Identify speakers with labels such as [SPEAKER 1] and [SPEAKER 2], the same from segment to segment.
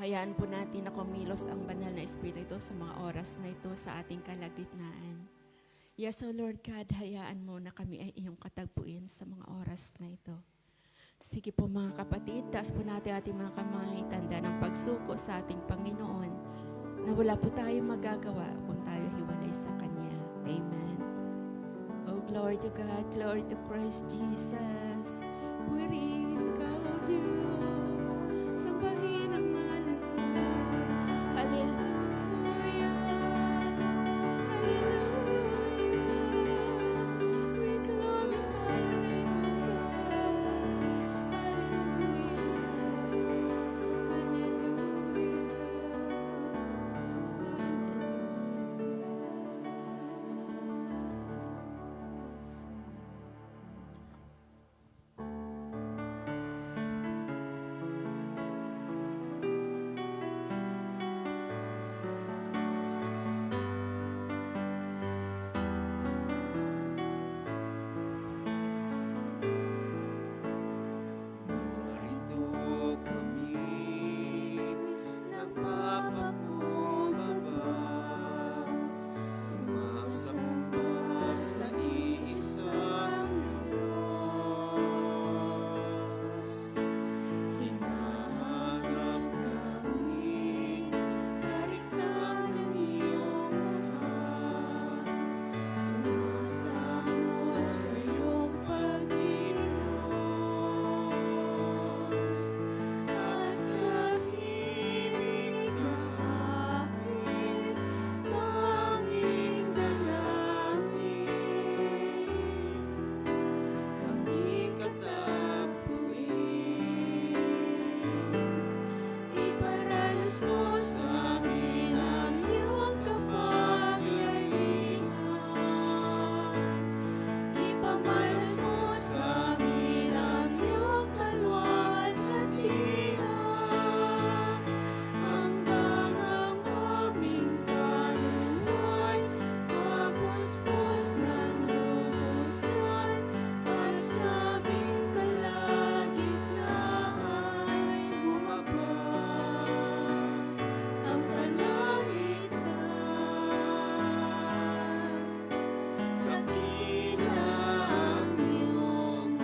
[SPEAKER 1] Hayaan po natin na kumilos ang banal na Espiritu sa mga oras na ito sa ating kalagitnaan. Yes, O Lord God, hayaan mo na kami ay iyong katagpuin sa mga oras na ito. Sige po mga kapatid, taas po natin ating mga kamay, tanda ng pagsuko sa ating Panginoon na wala po tayong magagawa kung tayo hiwalay sa Kanya. Amen. Oh, glory to God, glory to Christ Jesus. Purihin ka, O Diyos, sambahin ang ngalan mo. Hallelujah, hallelujah. We glorify your name, O God.
[SPEAKER 2] Narito kami, nagpapakumbaba, sumasamba sa iisang Diyos. Hinahanap namin kariktan ng iyong mukha, sumasamo sa iyong Panginoos. At sa himig na hangin, tanging dalangin, kami katampuin. Iparanas mo sa amin ang iyong kapangyarihan. Ipamalas mo sa amin ang iyong kalwalhatian, hanggang ang aming kaluluwa'y mapuspos ng lubusan, at sa aming kalagitnaan ay bumaba ang kalangitnan. Dakila ang iyong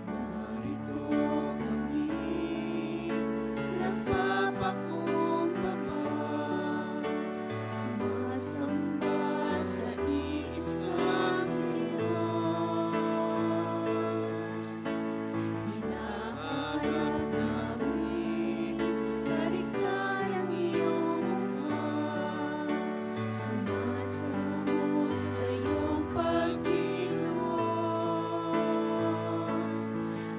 [SPEAKER 2] Narito kami, nagpapakumbaba, sumasamba sa iisang Diyos. Hinahanap namin kalikayang iyong mukha, sumasamo sa iyong pagkilos.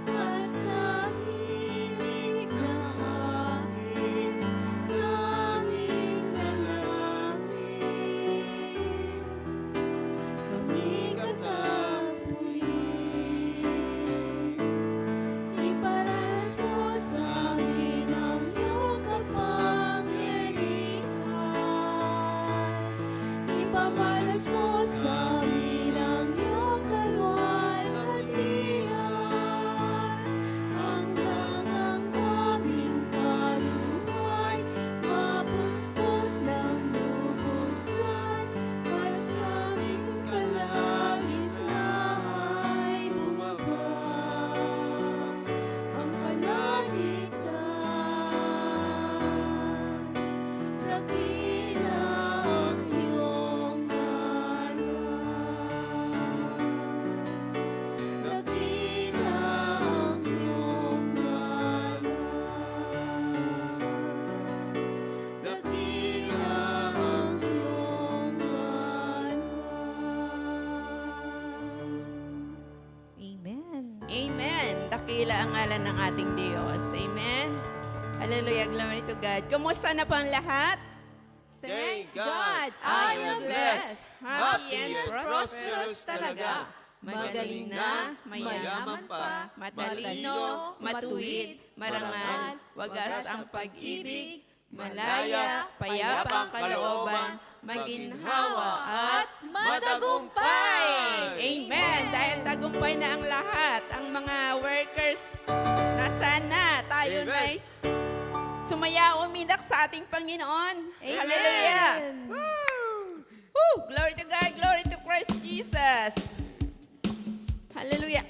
[SPEAKER 2] At sa himig na hangin, tanging dalangin, kami katampuin. Iparanas mo sa amin ang iyong kapangyarihan. Ipamalas mo sa amin ang iyong kalwalhatian, hanggang ang aming kaluluwa'y mapuspos ng lubusan, at sa aming kalagitnaan ay bumaba ang kalangitnan. Dakila ang iyong ngalan. Dakila ang iyong ngalan. Dakila ang iyong ngalan.
[SPEAKER 3] Amen.
[SPEAKER 1] Amen. Dakila ang ngalan ng ating Diyos. Amen. Hallelujah, glory to God. Kumusta na po ang lahat?
[SPEAKER 3] Thanks God, I am blessed.
[SPEAKER 1] Happy and prosperous talaga.
[SPEAKER 3] Magaling na, mayaman pa,
[SPEAKER 1] matalino, matuwid, marangal, wagas ang pag-ibig, malaya, payapang kalooban, maginhawa at matagumpay. Amen. Dahil tagumpay na ang lahat, ang mga workers, nasana tayo
[SPEAKER 3] Amen.
[SPEAKER 1] na sumaya umidak sa ating Panginoon. Hallelujah. Woo! Glory to God, glory to Christ Jesus. Hallelujah.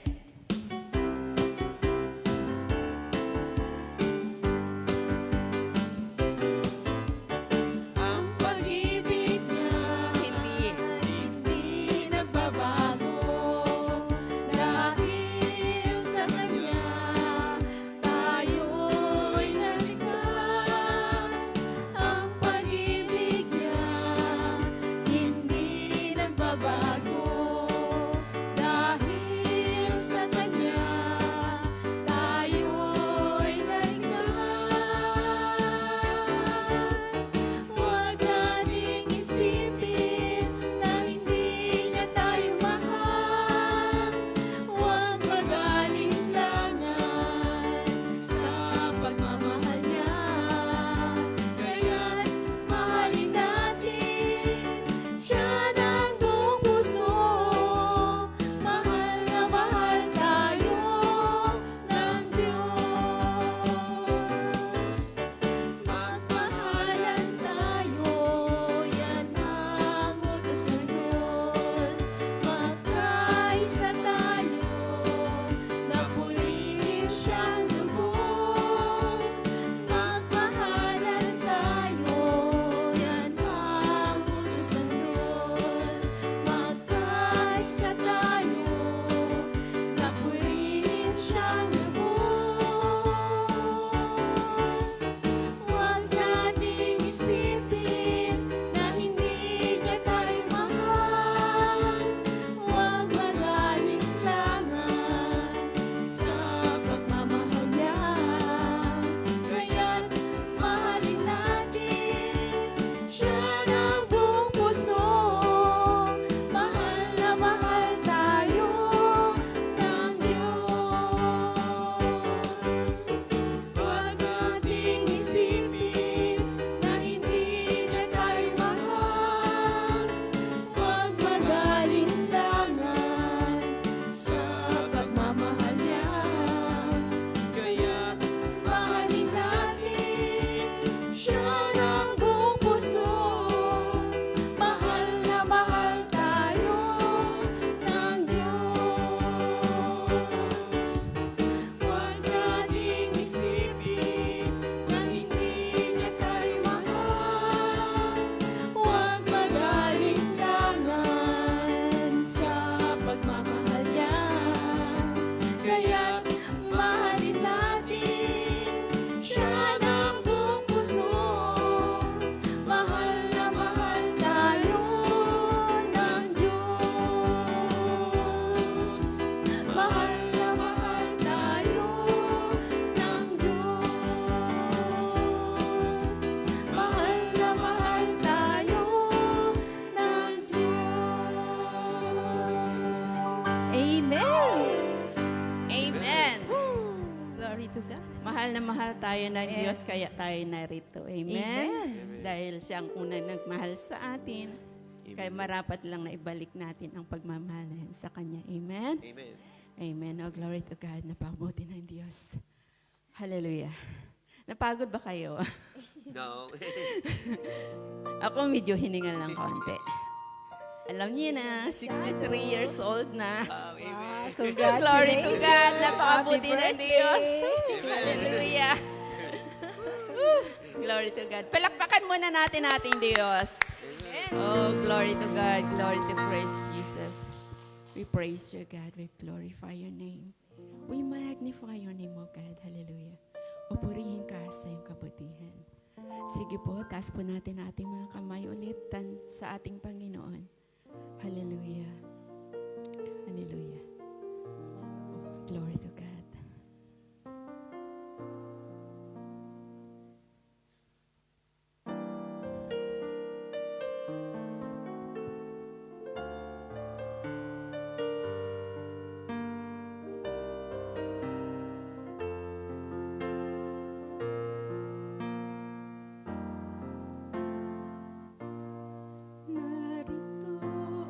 [SPEAKER 2] Ang pag-ibig niya
[SPEAKER 1] Hindi.
[SPEAKER 2] hindi nagbabago. Dahil sa Kanya, tayo'y naligtas. Ang pag-ibig niya hindi nagbabago. Dahil sa Kanya, tayo'y naligtas. Huwag nating isipin na hindi niya tayo mahal. Huwag mag-alinlangan sa pagmamahal niya. Kaya't mahalin natin siya ng buong puso. Mahal na mahal tayo ng Diyos. Magmahalan tayo, yan ang utos ng Diyos. Magkaisa tayo, na purihin siyang lubos. Magmahalan tayo, yan ang utos ng Diyos. Magkaisa tayo, na purihin siyang lubos. Huwag nating isipin na hindi niya tayo mahal. Huwag mag-alinlangan sa pagmamahal niya. Kaya't mahalin natin siya ng buong puso. Mahal na mahal tayo ng Diyos. Huwag nating isipin na hindi niya tayo mahal. Huwag mag-alinlangan sa pagmamahal niya. Kaya't mahalin natin siya ng buong puso. Mahal na mahal tayo ng Diyos. Huwag nating isipin na hindi niya tayo mahal. Huwag mag-alinlangan sa pagmamahal niya. Kaya't mahalin natin siya ng buong puso. Mahal na mahal tayo ng Diyos. Mahal na mahal tayo ng Diyos. Mahal na mahal tayo ng Diyos. Amen!
[SPEAKER 1] Amen.
[SPEAKER 2] Glory to God.
[SPEAKER 1] Mahal na mahal tayo ng Diyos, kaya tayo narito. Amen?
[SPEAKER 2] Amen.
[SPEAKER 1] Dahil siya ang unang nagmahal sa atin, kaya marapat lang na ibalik natin ang pagmamahal na yan sa Kanya. Amen?
[SPEAKER 3] Amen.
[SPEAKER 1] Amen. Oh, glory to God. Napakabuti ng Diyos. Hallelujah. Napagod ba kayo?
[SPEAKER 3] No.
[SPEAKER 1] Ako medyo hiningal ng konti. Alam niyo na, 63 years old na.
[SPEAKER 3] Amen.
[SPEAKER 1] Glory to God. Napakabuti ng
[SPEAKER 2] Happy
[SPEAKER 1] Diyos.
[SPEAKER 2] birthday.
[SPEAKER 1] Hallelujah. Woo. Glory to God. Palakpakan muna natin ating Diyos. Oh, glory to God. Glory to Christ Jesus. We praise you, God. We glorify your name. We magnify your name, O God. Hallelujah. Upurihin ka sa iyong kabutihan. Sige po, taas po natin ating mga kamay ulit sa ating Panginoon. Hallelujah. Hallelujah. Oh, glory to God. Narito ako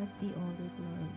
[SPEAKER 2] God be all the glory.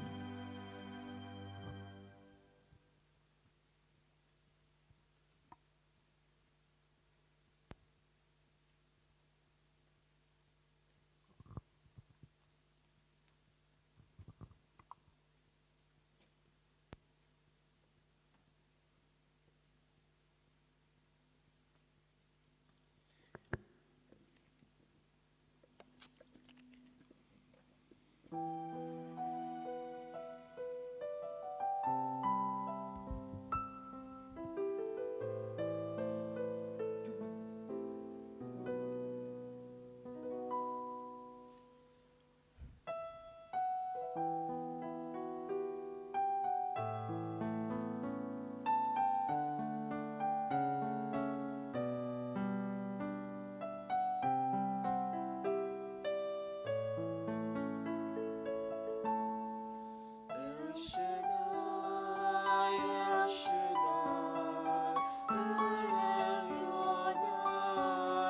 [SPEAKER 3] El Shaddai, El Shaddai, El Elyon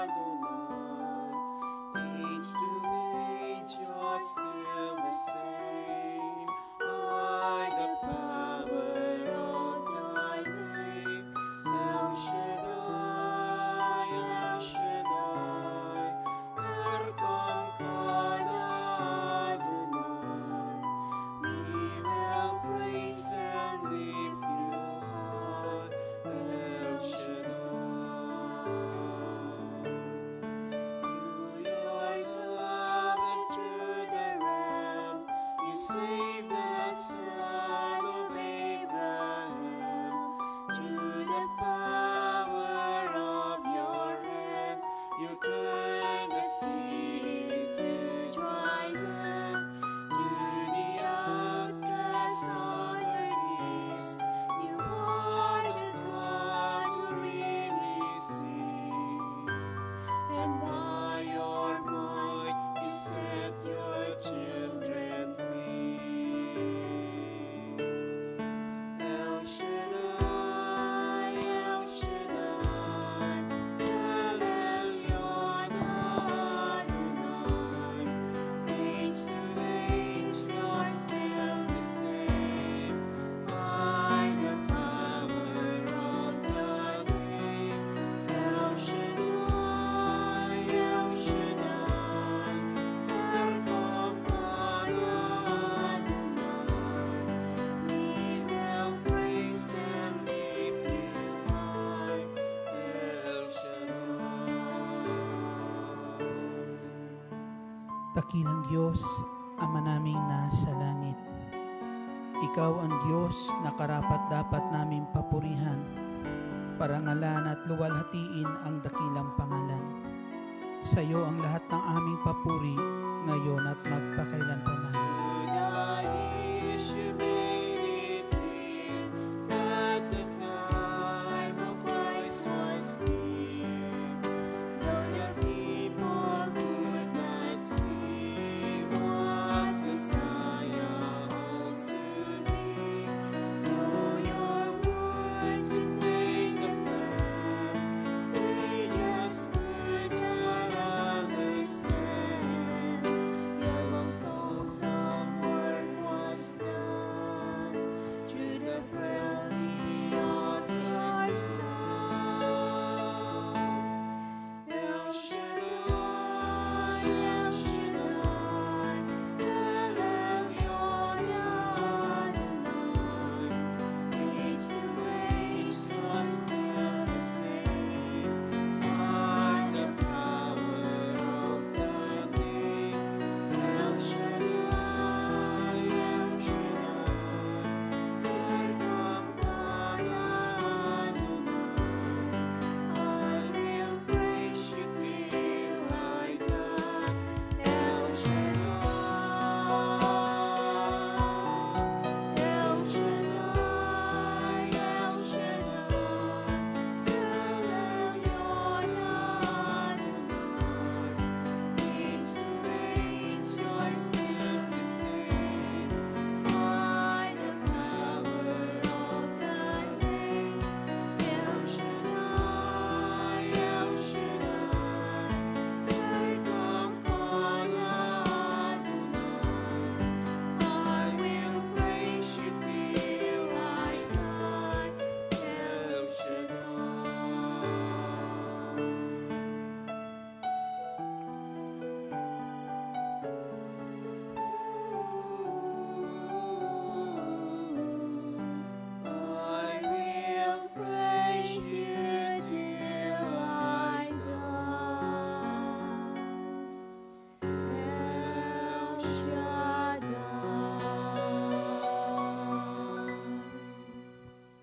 [SPEAKER 3] Adonai. Age to age, you're still the same. By the power of thy name, El Shaddai, El Shaddai, Erkamkar Adonai. We will praise and lift you high, El Shaddai. Through your love and through the Ram, you saved the son of Abraham. Through the power of your hand, you turned the sea to dry land. To the outcast on earth east, you are the God who really sees. And by your might, you set your children free. El Shaddai, El Shaddai, El Elyon Adonai. Age to age, you're still the same. By the power of thy name, El Shaddai, El Shaddai, Erkamkar Adonai. We will praise and lift you high, El Shaddai.
[SPEAKER 4] Dakilang Diyos, Ama naming nasa langit. Ikaw ang Diyos na karapat-dapat naming papurihan, parangalan at luwalhatiin ang dakilang pangalan. Sa iyo ang lahat ng aming papuri, ngayon at magpakailanpaman.
[SPEAKER 3] Through thy issue made it clear that the time of Christ was near. Though the people could not see what Messiah ought to be, though your word could take the plan, they just could not understand. Your most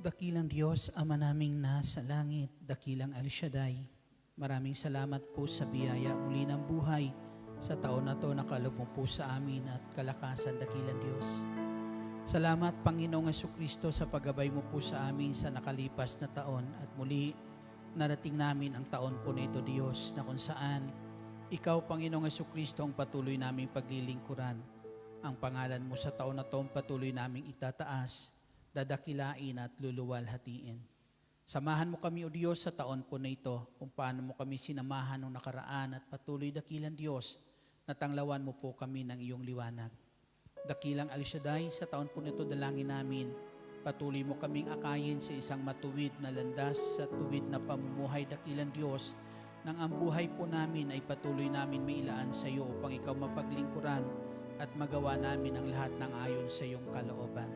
[SPEAKER 4] dakilang Diyos, Ama naming nasa langit, dakilang El Shaddai, maraming salamat po sa biyaya muli ng buhay sa taon na to na kaloob po sa amin at kalakasan, dakilang Diyos. Salamat, Panginoong Jesucristo, sa paggabay mo po sa amin sa nakalipas na taon at muli narating namin ang taon po na ito, Diyos, na kung saan Ikaw, Panginoong Jesucristo, ang patuloy naming paglilingkuran. Ang pangalan mo sa taon na to ang patuloy naming itataas, dadakilain at luluwalhatiin. Samahan mo kami, O Diyos, sa taon po na ito, kung paano mo kami sinamahan noong nakaraan at patuloy, dakilang Diyos, natanglawan mo po kami ng iyong liwanag. Dakilang El Shaddai, sa taon po nito dalangin namin, patuloy mo kaming akayin sa isang matuwid na landas, sa tuwid na pamumuhay, dakilang Diyos, nang ang buhay po namin ay patuloy namin mailaan sa iyo upang ikaw mapaglingkuran at magawa namin ang lahat ng ayon sa iyong kalooban.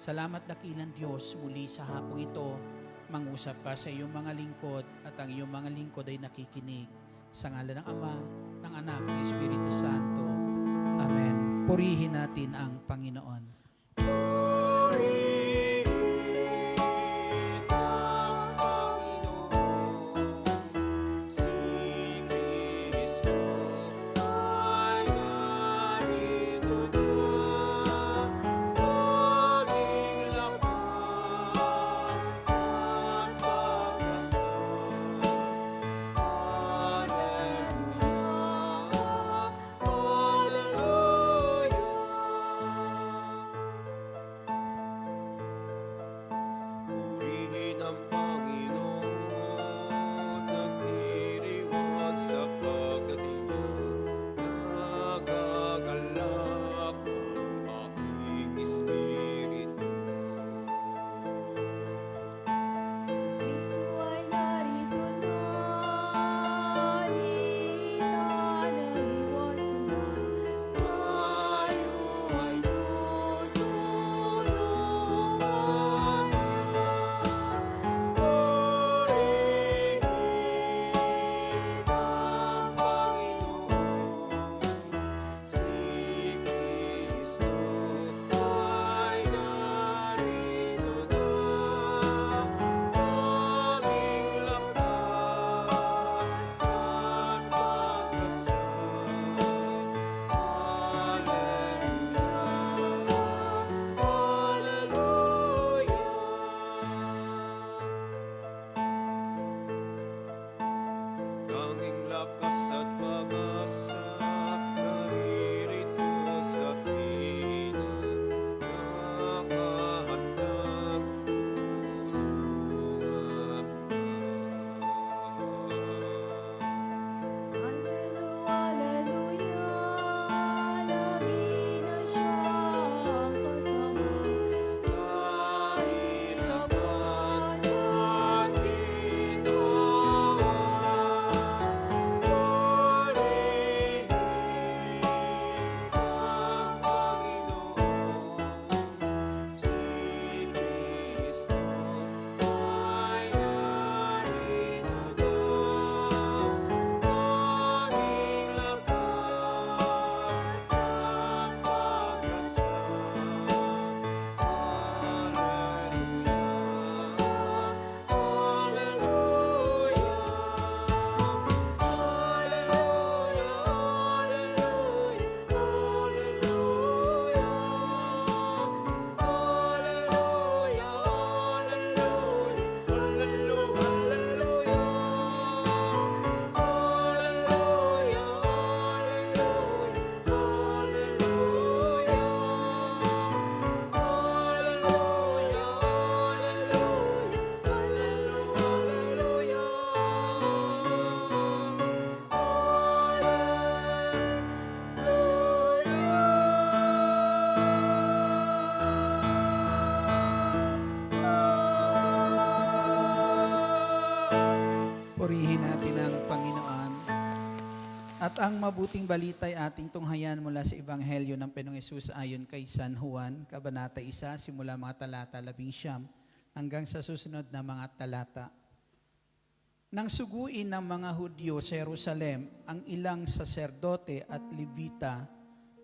[SPEAKER 4] Salamat, dakilang Diyos, muli sa hapong ito, mangusap ka sa iyong mga lingkod at ang iyong mga lingkod ay nakikinig. Sa ngalan ng Ama, ng Anak, ng Espiritu Santo. Amen. Purihin natin ang Panginoon. Purihin natin ang Panginoon. At ang mabuting balita ay ating tunghayan mula sa Ebanghelyo ng Panginoong Hesus ayon kay San Juan, Kabanata 1, simula mga talata 11 hanggang sa susunod na mga talata. Nang suguin ng mga Hudyo sa Jerusalem ang ilang saserdote at Levita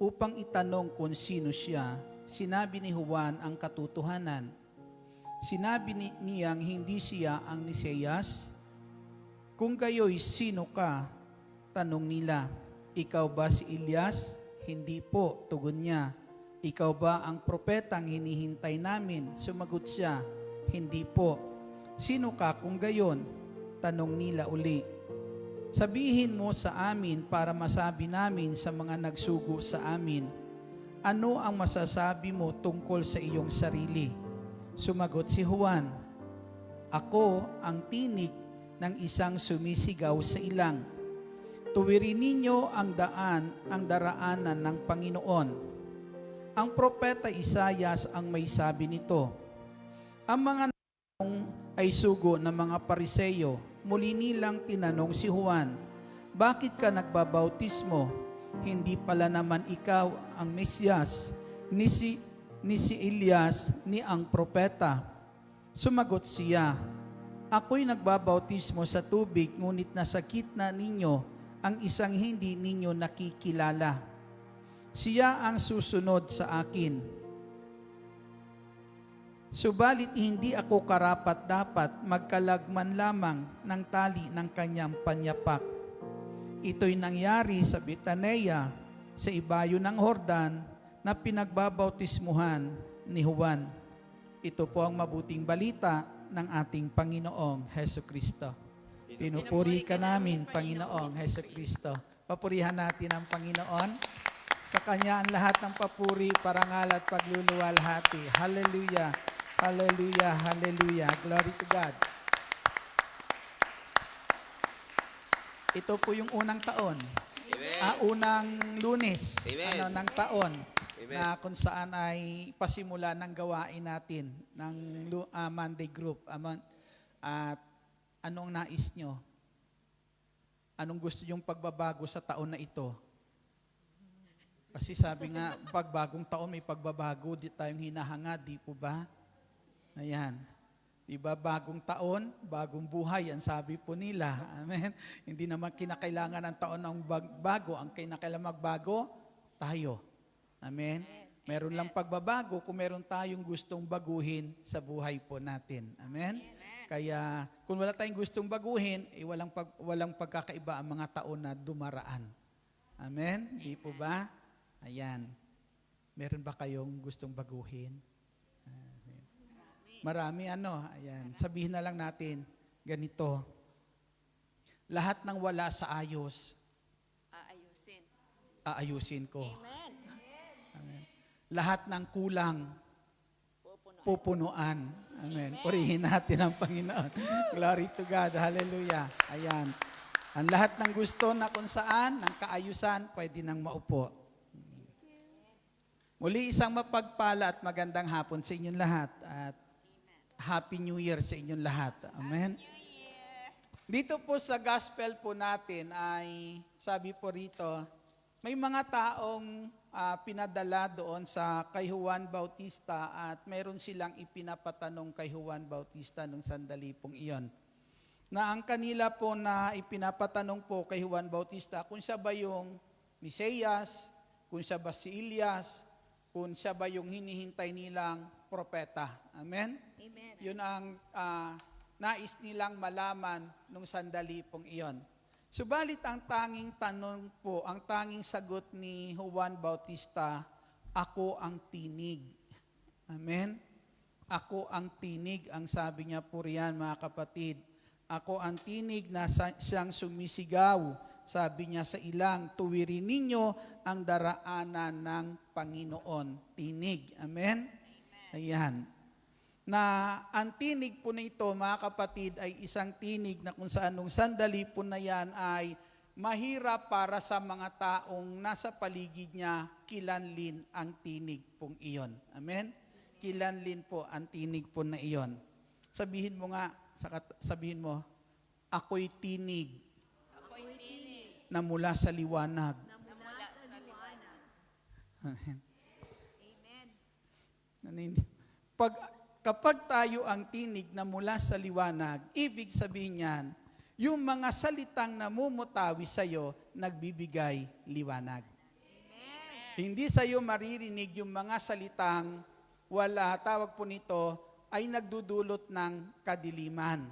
[SPEAKER 4] upang itanong kung sino siya, sinabi ni Juan ang katotohanan. Sinabi niyang hindi siya ang Mesiyas. Kung gayoy, sino ka? Tanong nila. Ikaw ba si Elias? Hindi po, tugon niya. Ikaw ba ang propetang hinihintay namin? Sumagot siya, hindi po. Sino ka kung gayon? Tanong nila uli. Sabihin mo sa amin para masabi namin sa mga nagsugo sa amin, ano ang masasabi mo tungkol sa iyong sarili? Sumagot si Juan, ako ang tinig ng isang sumisigaw sa ilang. Tuwirin ninyo ang daraanan ng Panginoon. Ang propeta Isaias ang may sabi nito. Ang mga naong ay sugo ng mga Pariseyo. Muli nilang tinanong si Juan, bakit ka nagbabautismo? Hindi pala naman ikaw ang Mesiyas, ni si Elias, ni ang propeta. Sumagot siya, ako'y nagbabautismo sa tubig, ngunit nasa gitna ninyo ang isang hindi ninyo nakikilala. Siya ang susunod sa akin. Subalit hindi ako karapat-dapat magkalagman lamang ng tali ng kanyang panyapak. Ito'y nangyari sa Betania, sa ibayo ng Jordan, na pinagbabautismuhan ni Juan. Ito po ang mabuting balita ng ating Panginoong Heso Kristo. Pinupuri ka namin, Panginoong Heso Kristo. Papurihan natin ang Panginoon. Sa Kanya ang lahat ng papuri, parangal at pagluluwalhati. Hallelujah, hallelujah, hallelujah. Glory to God. Ito po yung unang taon. Unang Lunes ng taon.
[SPEAKER 3] Amen.
[SPEAKER 4] Na kung saan ay pasimula ng gawain natin ng Monday group. At anong nais nyo? Anong gusto yung pagbabago sa taon na ito? Kasi sabi nga, pagbagong taon may pagbabago, di tayong hinahangad, di po ba? Ayan. Diba, bagong taon, bagong buhay, ang sabi po nila. Amen. Hindi naman kinakailangan ng taon ng bago. Ang kinakailangan magbago, tayo. Amen. Meron lang pagbabago kung meron tayong gustong baguhin sa buhay po natin. Amen. Kaya kung wala tayong gustong baguhin, walang pagkakaiba ang mga taon na dumaraan. Amen. Di po ba? Ayan. Meron ba kayong gustong baguhin? Marami ayan. Sabihin na lang natin, ganito. Lahat ng wala sa ayos, aayusin ko. Amen. Lahat ng kulang, pupunuan. Amen. Purihin natin ang Panginoon. Glory to God. Hallelujah. Ayan. Ang lahat ng gusto na kung saan, ng kaayusan, pwede nang maupo. Muli isang mapagpala at magandang hapon sa inyong lahat. At Happy New Year sa inyong lahat. Amen. Dito po sa gospel po natin ay sabi po rito, may mga taong pinadala doon sa kay Juan Bautista at meron silang ipinapatanong kay Juan Bautista nung sandali pong iyon. Na ang kanila po na ipinapatanong po kay Juan Bautista kung siya ba yung Mesiyas, kung siya ba si Elias, kung siya ba yung hinihintay nilang propeta. Amen?
[SPEAKER 2] Amen.
[SPEAKER 4] Yun ang nais nilang malaman nung sandali pong iyon. Subalit ang tanging tanong po, ang tanging sagot ni Juan Bautista, ako ang tinig. Amen? Ako ang tinig, ang sabi niya po riyan mga kapatid. Ako ang tinig na siyang sumisigaw. Sabi niya sa ilang, tuwirin ninyo ang daraanan ng Panginoon. Tinig. Amen? Ayan. Na ang tinig po na ito, mga kapatid, ay isang tinig na kung saan nung sandali po na yan ay mahirap para sa mga taong nasa paligid niya, kilanlin ang tinig pong iyon. Amen? Kilanlin po ang tinig po na iyon. Sabihin mo nga, sabihin mo, ako'y tinig na mula sa liwanag. Amen. Kapag tayo ang tinig na mula sa liwanag, ibig sabihin niyan, yung mga salitang namumutawi sa iyo, nagbibigay liwanag. Amen. Hindi sa iyo maririnig yung mga salitang wala, tawag po nito, ay nagdudulot ng kadiliman.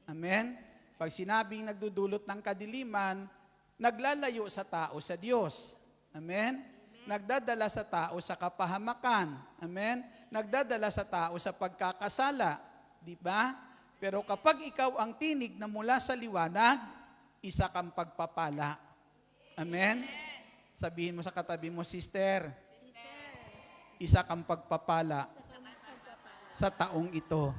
[SPEAKER 4] Amen? Pag sinabing nagdudulot ng kadiliman, naglalayo sa tao sa Diyos. Amen? Nagdadala sa tao sa kapahamakan. Amen? Nagdadala sa tao sa pagkakasala. Di ba? Pero kapag ikaw ang tinig na mula sa liwanag, isa kang pagpapala. Amen? Sabihin mo sa katabi mo, sister, isa kang pagpapala sa taong ito.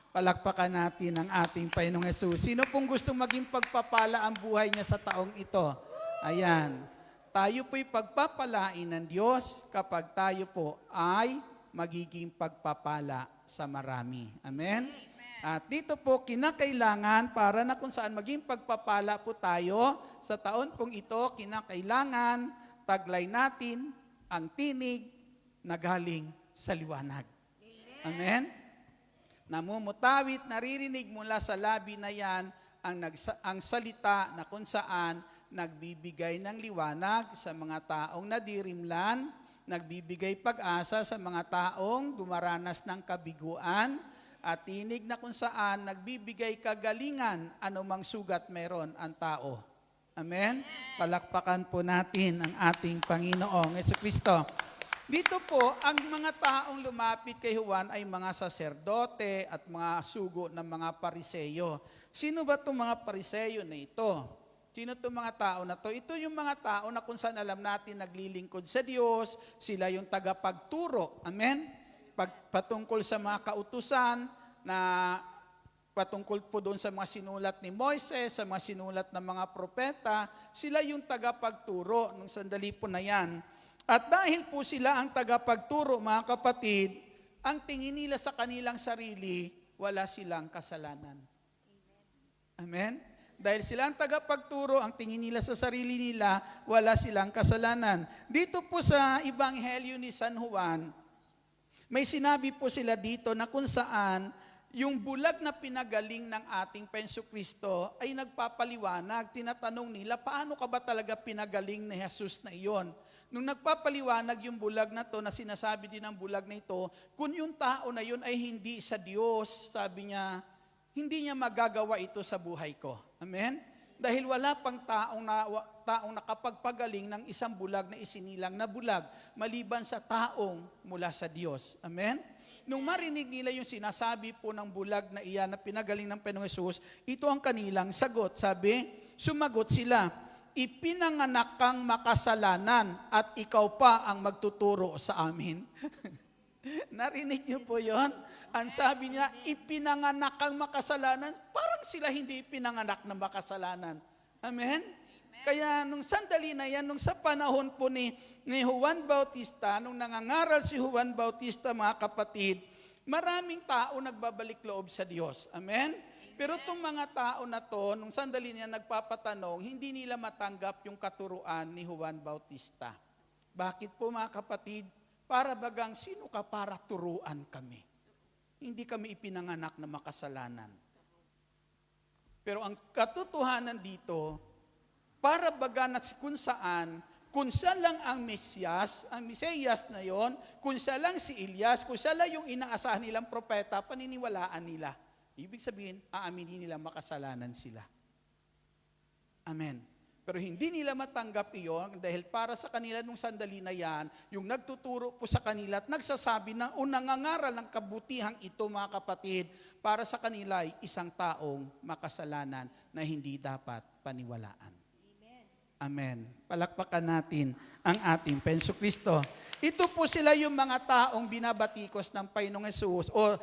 [SPEAKER 4] Palakpakan natin ang ating Panginoong Hesus. Sino pong gustong maging pagpapala ang buhay niya sa taong ito? Ayan. Tayo po'y pagpapalain ng Diyos kapag tayo po ay magiging pagpapala sa marami. Amen? At dito po kinakailangan para na kung saan maging pagpapala po tayo sa taon pong ito, kinakailangan taglay natin ang tinig na galing sa liwanag. Amen? Namumutawit, naririnig mula sa labi na yan ang salita na kung saan nagbibigay ng liwanag sa mga taong nadirimlan, nagbibigay pag-asa sa mga taong dumaranas ng kabiguan, at tinig na kung saan nagbibigay kagalingan anumang sugat meron ang tao. Amen? Palakpakan po natin ang ating Panginoong Jesucristo. Dito po, ang mga taong lumapit kay Juan ay mga saserdote at mga sugo ng mga pariseyo. Sino ba itong mga pariseyo na ito? Sino itong mga tao na ito? Ito yung mga tao na kung saan alam natin naglilingkod sa Diyos, sila yung tagapagturo. Amen? Patungkol sa mga kautusan na patungkol po doon sa mga sinulat ni Moises, sa mga sinulat ng mga propeta, sila yung tagapagturo nung sandali po na yan. At dahil po sila ang tagapagturo, mga kapatid, ang tingin nila sa kanilang sarili, wala silang kasalanan. Amen? Dahil sila ang tagapagturo, ang tingin nila sa sarili nila, wala silang kasalanan. Dito po sa Ebanghelyo ni San Juan, may sinabi po sila dito na kung saan yung bulag na pinagaling ng ating Jesucristo ay nagpapaliwanag. Tinatanong nila, paano ka ba talaga pinagaling ni Jesus na iyon? Nung nagpapaliwanag yung bulag na to, na sinasabi din ng bulag na ito, kung yung tao na yun ay hindi sa Diyos, sabi niya, hindi niya magagawa ito sa buhay ko. Amen? Dahil wala pang taong nakapagpagaling ng isang bulag na isinilang na bulag, maliban sa taong mula sa Diyos. Amen? Nung marinig nila yung sinasabi po ng bulag na iyan na pinagaling ng Panginoong Hesus, ito ang kanilang sagot. Sabi, sumagot sila, ipinanganak kang makasalanan at ikaw pa ang magtuturo sa amin. Narinig niyo po yon? Ang sabi niya, ipinanganak kang makasalanan, parang sila hindi ipinanganak na makasalanan. Amen? Kaya nung sandali na yan, nung sa panahon po ni Juan Bautista, nung nangangaral si Juan Bautista, mga kapatid, maraming tao nagbabalik loob sa Diyos. Amen? Pero itong mga tao na to, nung sandali niya nagpapatanong, hindi nila matanggap yung katuruan ni Juan Bautista. Bakit po, mga kapatid? Para bagang, sino ka para turuan kami? Hindi kami ipinanganak na makasalanan. Pero ang katotohanan dito, para baga na kung saan, kung siya lang ang Mesiyas na yon, kung siya lang si Elias, kung siya lang yung inaasahan nilang propeta, paniniwalaan nila. Ibig sabihin, aaminin nila makasalanan sila. Amen. Pero hindi nila matanggap iyon dahil para sa kanila nung sandali na yan, yung nagtuturo po sa kanila at nagsasabi na o nangangaral ng kabutihang ito, mga kapatid, para sa kanila ay isang taong makasalanan na hindi dapat paniwalaan. Amen. Palakpakan natin ang ating Jesucristo. Ito po sila yung mga taong binabatikos ng Panginoong Hesus o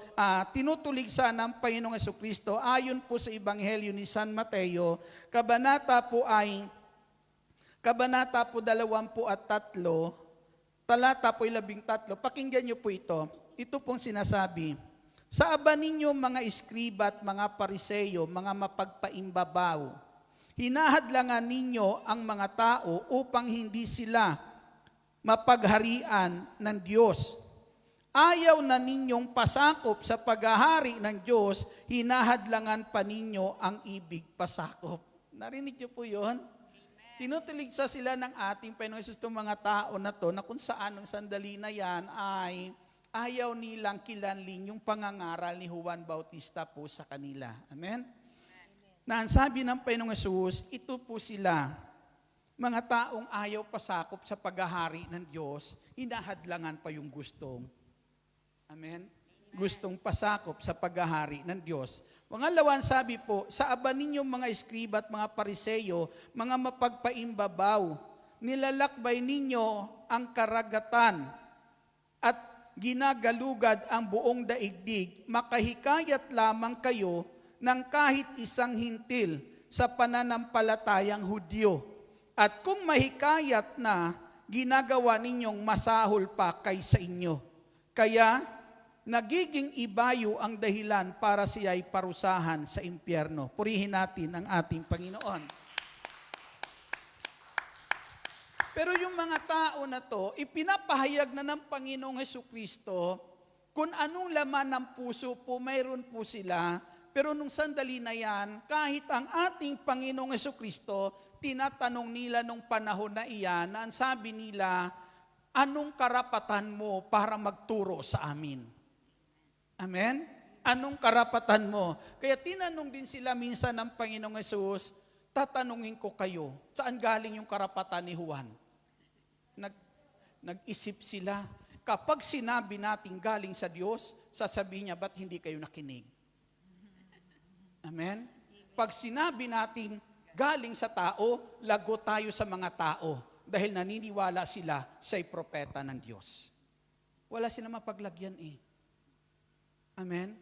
[SPEAKER 4] tinutuligsa ng Panginoong Jesucristo ayon po sa Ebanghelyo ni San Mateo, kabanata po 23, talata po 13. Pakinggan niyo po ito. Ito pong sinasabi, sa aba ninyo mga iskriba at mga pariseyo, mga mapagpaimbabaw, hinahadlangan ninyo ang mga tao upang hindi sila mapagharian ng Diyos. Ayaw na ninyong pasakop sa paghahari ng Diyos, hinahadlangan pa ninyo ang ibig pasakop. Narinig niyo po yun? Tinutuligsa sila ng ating Panginoon Hesus itong mga tao na to, na kung saan ng sandali na yan ay ayaw nilang kilanlin yung pangangaral ni Juan Bautista po sa kanila. Amen? Na ang sabi ng Panginoong Hesus, ito po sila, mga taong ayaw pasakop sa paghahari ng Diyos, hinahadlangan pa yung gustong. Amen? Gustong pasakop sa paghahari ng Diyos. Pangalawa, sabi po, sa aba ninyong mga eskriba at mga pariseyo, mga mapagpaimbabaw, nilalakbay ninyo ang karagatan at ginagalugad ang buong daigdig, makahikayat lamang kayo ng kahit isang hintil sa pananampalatayang Hudyo. At kung mahikayat na, ginagawa ninyong masahol pa kaysa inyo. Kaya, nagiging ibayo ang dahilan para siya ay parusahan sa impyerno. Purihin natin ang ating Panginoon. Pero yung mga tao na to, ipinapahayag na ng Panginoong Hesukristo kung anong laman ng puso po, mayroon po sila. Pero nung sandali na yan, kahit ang ating Panginoong Hesukristo, tinatanong nila nung panahon na iyan, na ang sabi nila, anong karapatan mo para magturo sa amin? Amen? Anong karapatan mo? Kaya tinanong din sila minsan ng Panginoong Hesus, tatanungin ko kayo, saan galing yung karapatan ni Juan? Nag-isip sila. Kapag sinabi natin galing sa Diyos, sasabihin niya, ba't hindi kayo nakinig? Amen? Pag sinabi natin galing sa tao, lago tayo sa mga tao dahil naniniwala sila siya'y propeta ng Diyos. Wala sila mapaglagyan eh. Amen?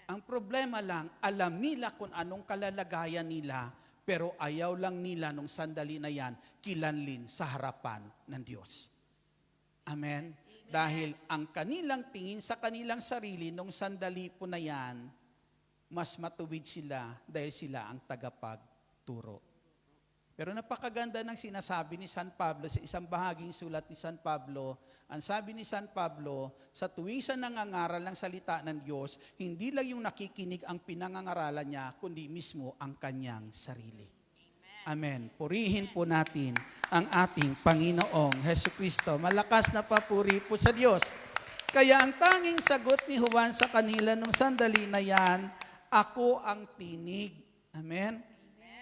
[SPEAKER 4] Ang problema lang, alam nila kung anong kalalagayan nila, pero ayaw lang nila nung sandali na yan, kilanlin sa harapan ng Diyos. Amen? Dahil ang kanilang tingin sa kanilang sarili nung sandali po na yan, mas matuwid sila dahil sila ang tagapagturo. Pero napakaganda ng sinasabi ni San Pablo sa isang bahaging sulat ni San Pablo. Ang sabi ni San Pablo, sa tuwing siya nangangaral ng salita ng Diyos, hindi lang yung nakikinig ang pinangangaralan niya, kundi mismo ang kanyang sarili. Amen. Purihin po natin ang ating Panginoong Hesukristo. Malakas na papuri po sa Diyos. Kaya ang tanging sagot ni Juan sa kanila nung sandali na yan, ako ang tinig. Amen?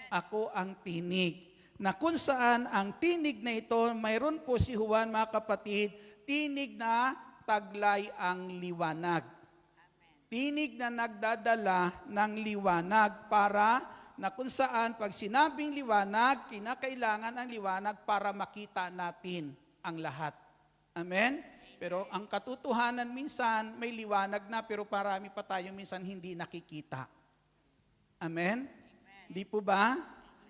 [SPEAKER 4] Ako ang tinig. Na kung saan ang tinig na ito, mayroon po si Juan, mga kapatid, tinig na taglay ang liwanag. Tinig na nagdadala ng liwanag para na kung saan pag sinabing liwanag, kinakailangan ang liwanag para makita natin ang lahat. Amen? Pero ang katotohanan minsan, may liwanag na pero parami pa tayo minsan hindi nakikita. Amen? Di po ba?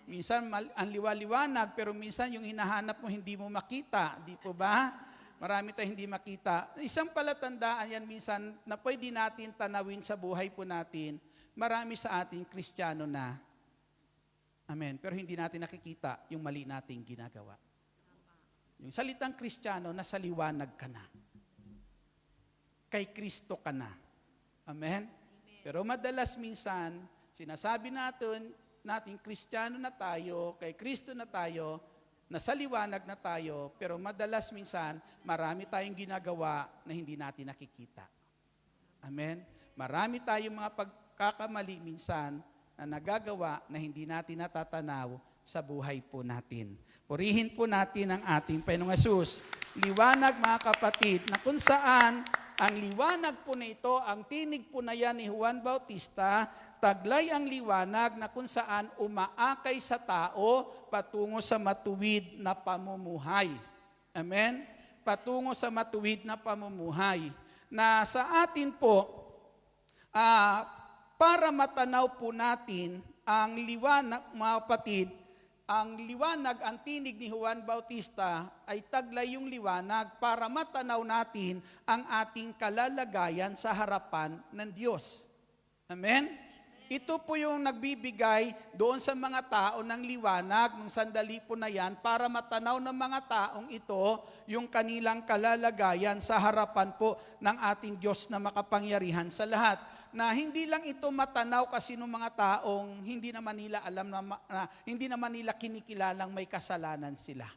[SPEAKER 4] Minsan ang liwanag pero minsan yung hinahanap mo hindi mo makita. Di po ba? Marami tayong hindi makita. Isang palatandaan yan minsan na pwede natin tanawin sa buhay po natin. Marami sa ating Kristiyano na. Amen. Pero hindi natin nakikita yung mali nating ginagawa. Yung salitang Kristiyano, nasa liwanag ka na. Kay Kristo ka na. Amen? Pero madalas minsan, sinasabi natin Kristiyano na tayo, kay Kristo na tayo, nasa liwanag na tayo, pero madalas minsan, marami tayong ginagawa na hindi natin nakikita. Amen? Marami tayong mga pagkakamali minsan na nagagawa na hindi natin natatanaw sa buhay po natin. Purihin po natin ang ating Panginoong Hesus. Liwanag, mga kapatid, na kung saan ang liwanag po na ito, ang tinig po na yan ni Juan Bautista, taglay ang liwanag na kung saan umaakay sa tao patungo sa matuwid na pamumuhay. Amen? Patungo sa matuwid na pamumuhay. Na sa atin po, para matanaw po natin ang liwanag, mga kapatid, ang liwanag, ang tinig ni Juan Bautista ay taglay yung liwanag para matanaw natin ang ating kalalagayan sa harapan ng Diyos. Amen? Ito po yung nagbibigay doon sa mga tao ng liwanag nung sandali po na yan para matanaw ng mga taong ito yung kanilang kalalagayan sa harapan po ng ating Diyos na makapangyarihan sa lahat. Na hindi lang ito matanaw kasi ng mga taong hindi naman nila alam na hindi naman nila kinikilalang may kasalanan sila.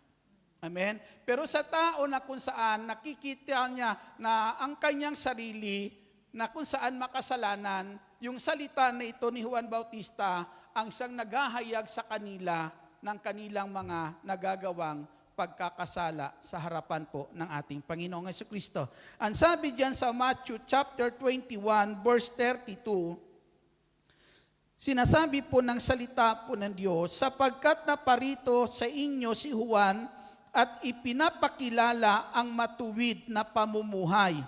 [SPEAKER 4] Amen? Pero sa tao na kung saan nakikita niya na ang kanyang sarili, na kung saan makasalanan, yung salita na ito ni Juan Bautista, ang siyang naghahayag sa kanila ng kanilang mga nagagawang pagkakasala sa harapan po ng ating Panginoong Jesucristo. Ang sabi diyan sa Matthew chapter 21 verse 32, sinasabi po ng salita po ng Diyos, sapagkat naparito sa inyo si Juan at ipinapakilala ang matuwid na pamumuhay.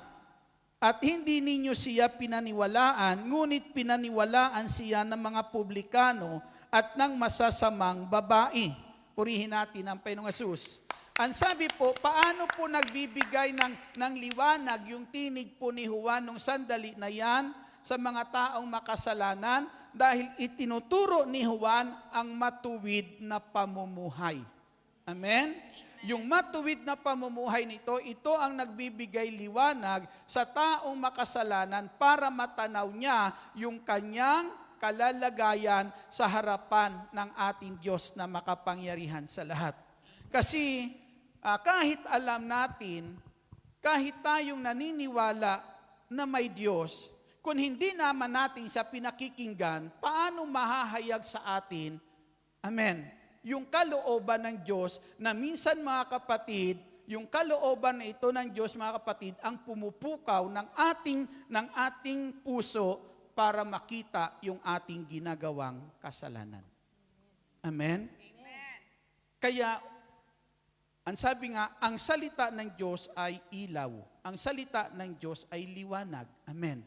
[SPEAKER 4] At hindi ninyo siya pinaniwalaan, ngunit pinaniwalaan siya ng mga publikano at ng masasamang babae. Purihin natin ang Panginoong Hesus. Ang sabi po, paano po nagbibigay ng liwanag yung tinig po ni Juan nung sandali na yan sa mga taong makasalanan? Dahil itinuturo ni Juan ang matuwid na pamumuhay. Amen? Yung matuwid na pamumuhay nito, ito ang nagbibigay liwanag sa taong makasalanan para matanaw niya yung kanyang kalalagayan sa harapan ng ating Diyos na makapangyarihan sa lahat. Kasi kahit alam natin, kahit tayong naniniwala na may Diyos, kung hindi naman natin siya pinakikinggan, paano mahahayag sa atin, amen, yung kalooban ng Diyos na minsan mga kapatid, yung kalooban na ito ng Diyos mga kapatid, ang pumupukaw ng ating puso para makita yung ating ginagawang kasalanan. Amen?
[SPEAKER 3] Amen.
[SPEAKER 4] Kaya, ang sabi nga, ang salita ng Diyos ay ilaw. Ang salita ng Diyos ay liwanag. Amen.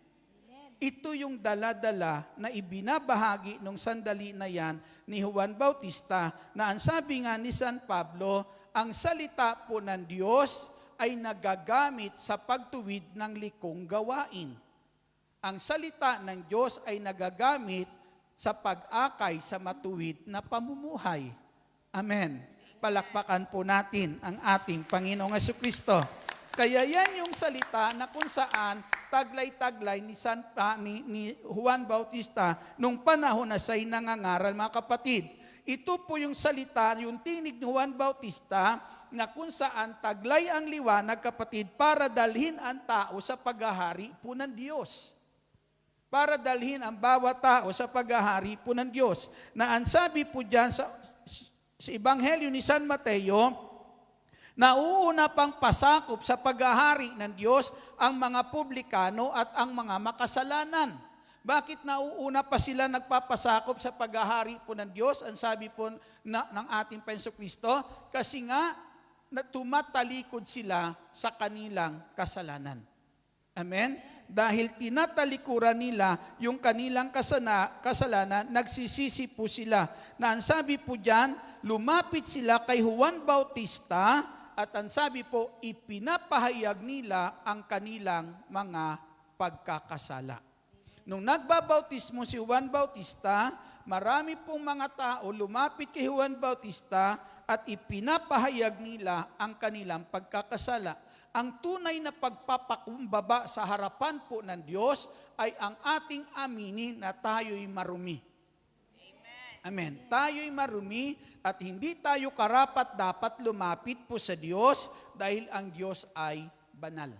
[SPEAKER 4] Ito yung dala-dala na ibinabahagi nung sandali na yan ni Juan Bautista na ang sabi nga ni San Pablo, ang salita po ng Diyos ay nagagamit sa pagtuwid ng likong gawain. Ang salita ng Diyos ay nagagamit sa pag-akay sa matuwid na pamumuhay. Amen. Palakpakan po natin ang ating Panginoong Jesucristo. Kaya yan yung salita na kung saan taglay-taglay ni Juan Bautista nung panahon na siya'y nangangaral, mga kapatid. Ito po yung salita, yung tinig ni Juan Bautista na kung saan taglay ang liwanag, kapatid, para dalhin ang tao sa paghahari po ng Diyos. Para dalhin ang bawat tao sa paghahari po ng Diyos. Na ang sabi po dyan sa Ebanghelyo ni San Mateo, nauuna pang pasakop sa paghahari ng Diyos ang mga publikano at ang mga makasalanan. Bakit nauuna pa sila nagpapasakop sa paghahari po ng Diyos? Ang sabi po ng ating Panginoong Kristo, kasi nga tumatalikod sila sa kanilang kasalanan. Amen? Dahil tinatalikuran nila yung kanilang kasalanan, nagsisisi po sila. Na ang sabi po dyan, lumapit sila kay Juan Bautista at ang sabi po, ipinapahayag nila ang kanilang mga pagkakasala. Nung nagbabautismo si Juan Bautista, marami pong mga tao lumapit kay Juan Bautista at ipinapahayag nila ang kanilang pagkakasala. Ang tunay na pagpapakumbaba sa harapan po ng Diyos ay ang ating aminin na tayo'y marumi. Amen. Tayo'y marumi at hindi tayo karapat-dapat lumapit po sa Diyos dahil ang Diyos ay banal.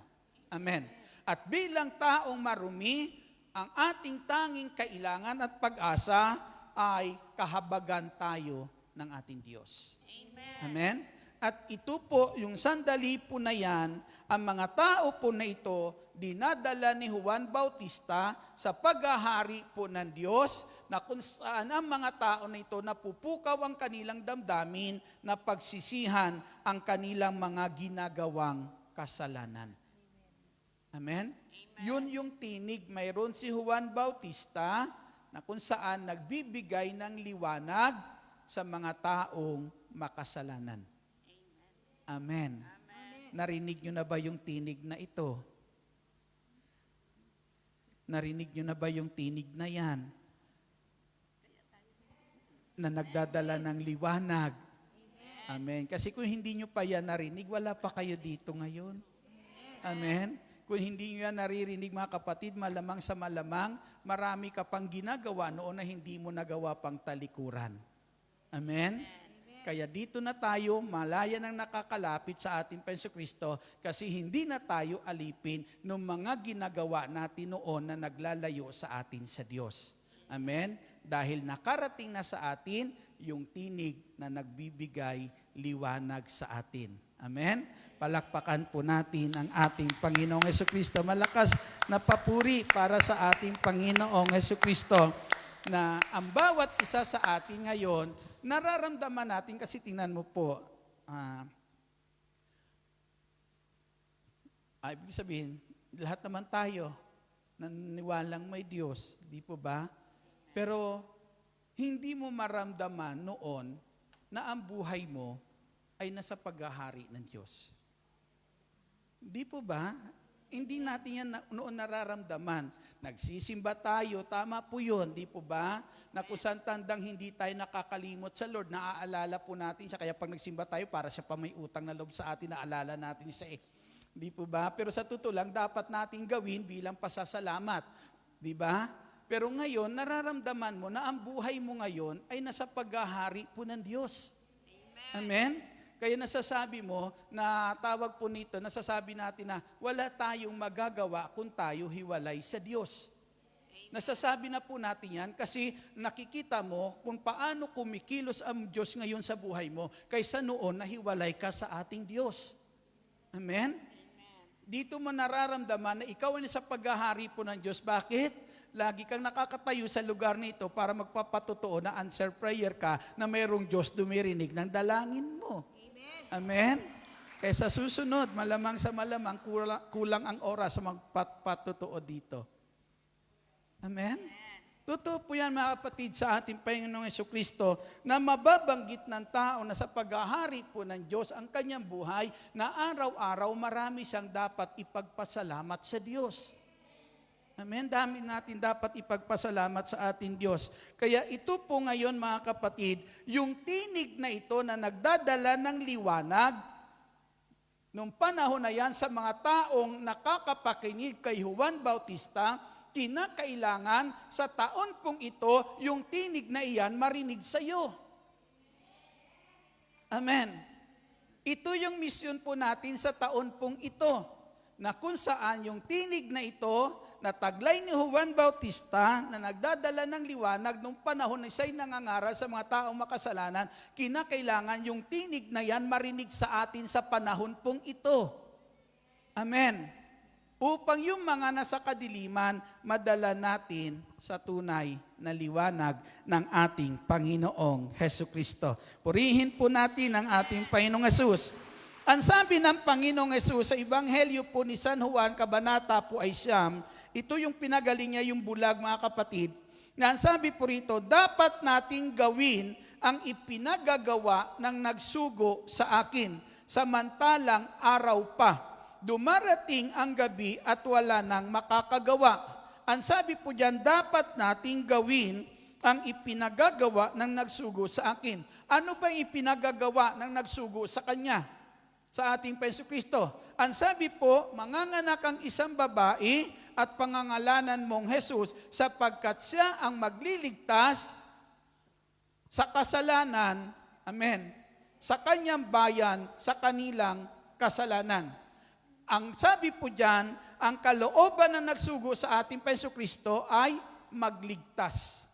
[SPEAKER 4] Amen. At bilang taong marumi, ang ating tanging kailangan at pag-asa ay kahabagan tayo ng ating Diyos. Amen. At ito po, yung sandali po na yan, ang mga tao po na ito, dinadala ni Juan Bautista sa paghahari po ng Diyos, na kung saan ang mga tao na ito napupukaw ang kanilang damdamin na pagsisihan ang kanilang mga ginagawang kasalanan. Amen? Yun yung tinig. Mayroon si Juan Bautista na kung saan nagbibigay ng liwanag sa mga taong makasalanan. Amen. Narinig nyo na ba yung tinig na ito? Narinig nyo na ba yung tinig na yan? Na nagdadala ng liwanag. Amen. Kasi kung hindi nyo pa yan narinig, wala pa kayo dito ngayon. Amen. Kung hindi nyo yan naririnig, mga kapatid, malamang sa malamang, marami ka pang ginagawa noon na hindi mo nagawa pang talikuran. Amen. Kaya dito na tayo, malaya nang nakakalapit sa ating Panginoong Kristo kasi hindi na tayo alipin ng mga ginagawa natin noon na naglalayo sa atin sa Diyos. Amen? Dahil nakarating na sa atin yung tinig na nagbibigay liwanag sa atin. Amen? Palakpakan po natin ang ating Panginoong Jesucristo. Malakas na papuri para sa ating Panginoong Jesucristo na ang bawat isa sa atin ngayon, nararamdaman natin kasi tingnan mo po, ibig sabihin, lahat naman tayo naniniwalang may Diyos, di po ba? Pero hindi mo maramdaman noon na ang buhay mo ay nasa paghahari ng Diyos. Di po ba? Hindi natin yan noon nararamdaman. Nagsisimba tayo, tama po yun, di po ba? Na kung saan tandang hindi tayo nakakalimot sa Lord, naaalala po natin siya. Kaya pag nagsimba tayo, para siya pa may utang na loob sa atin, naalala natin siya eh. Di po ba? Pero sa totoo lang, dapat nating gawin bilang pasasalamat. Di ba? Pero ngayon, nararamdaman mo na ang buhay mo ngayon ay nasa paghahari po ng Diyos. Amen? Kaya nasasabi mo, na tawag po nito, nasasabi natin na wala tayong magagawa kung tayo hiwalay sa Diyos. Nasasabi na po natin yan kasi nakikita mo kung paano kumikilos ang Diyos ngayon sa buhay mo kaysa noon na hiwalay ka sa ating Diyos. Amen? Dito mo nararamdaman na ikaw ay sa paghahari po ng Diyos. Bakit? Lagi kang nakakatayo sa lugar nito para magpapatotoo na answer prayer ka na mayroong Diyos dumirinig ng dalangin mo. Amen? Kaya sa susunod, malamang sa malamang, kulang ang oras sa magpatotoo dito. Amen? Totoo po yan mga kapatid sa ating Panginoong Jesucristo na mababanggit ng tao na sa paghahari po ng Diyos ang kanyang buhay na araw-araw marami siyang dapat ipagpasalamat sa Diyos. Amen? Dami natin dapat ipagpasalamat sa ating Diyos. Kaya ito po ngayon mga kapatid, yung tinig na ito na nagdadala ng liwanag, nung panahon na yan sa mga taong nakakapakinig kay Juan Bautista, kinakailangan sa taon pong ito, yung tinig na iyan marinig sa iyo. Amen. Ito yung misyon po natin sa taon pong ito, na kung saan yung tinig na ito, na taglay ni Juan Bautista na nagdadala ng liwanag nung panahon na siya'y nangangaral sa mga taong makasalanan, kinakailangan yung tinig na yan marinig sa atin sa panahon pong ito. Amen. Upang yung mga nasa kadiliman, madala natin sa tunay na liwanag ng ating Panginoong Jesucristo. Purihin po natin ang ating Panginoong Jesus. Ang sabi ng Panginoong Jesus sa Ebanghelyo po ni San Juan, Kabanata po ay 9, ito yung pinagaling niya yung bulag mga kapatid, na ang sabi po rito, dapat nating gawin ang ipinagagawa ng nagsugo sa akin, samantalang araw pa. Dumarating ang gabi at wala nang makakagawa. Ang sabi po diyan, dapat nating gawin ang ipinagagawa ng nagsugo sa akin. Ano ba yung ipinagagawa ng nagsugo sa kanya? Sa ating Panginoong Kristo. Ang sabi po, manganganak ang isang babae at pangangalanan mong Jesus sapagkat siya ang magliligtas sa kasalanan, amen, sa kanyang bayan, sa kanilang kasalanan. Ang sabi po diyan, ang kalooban na nagsugo sa ating Panginoong Kristo ay magligtas.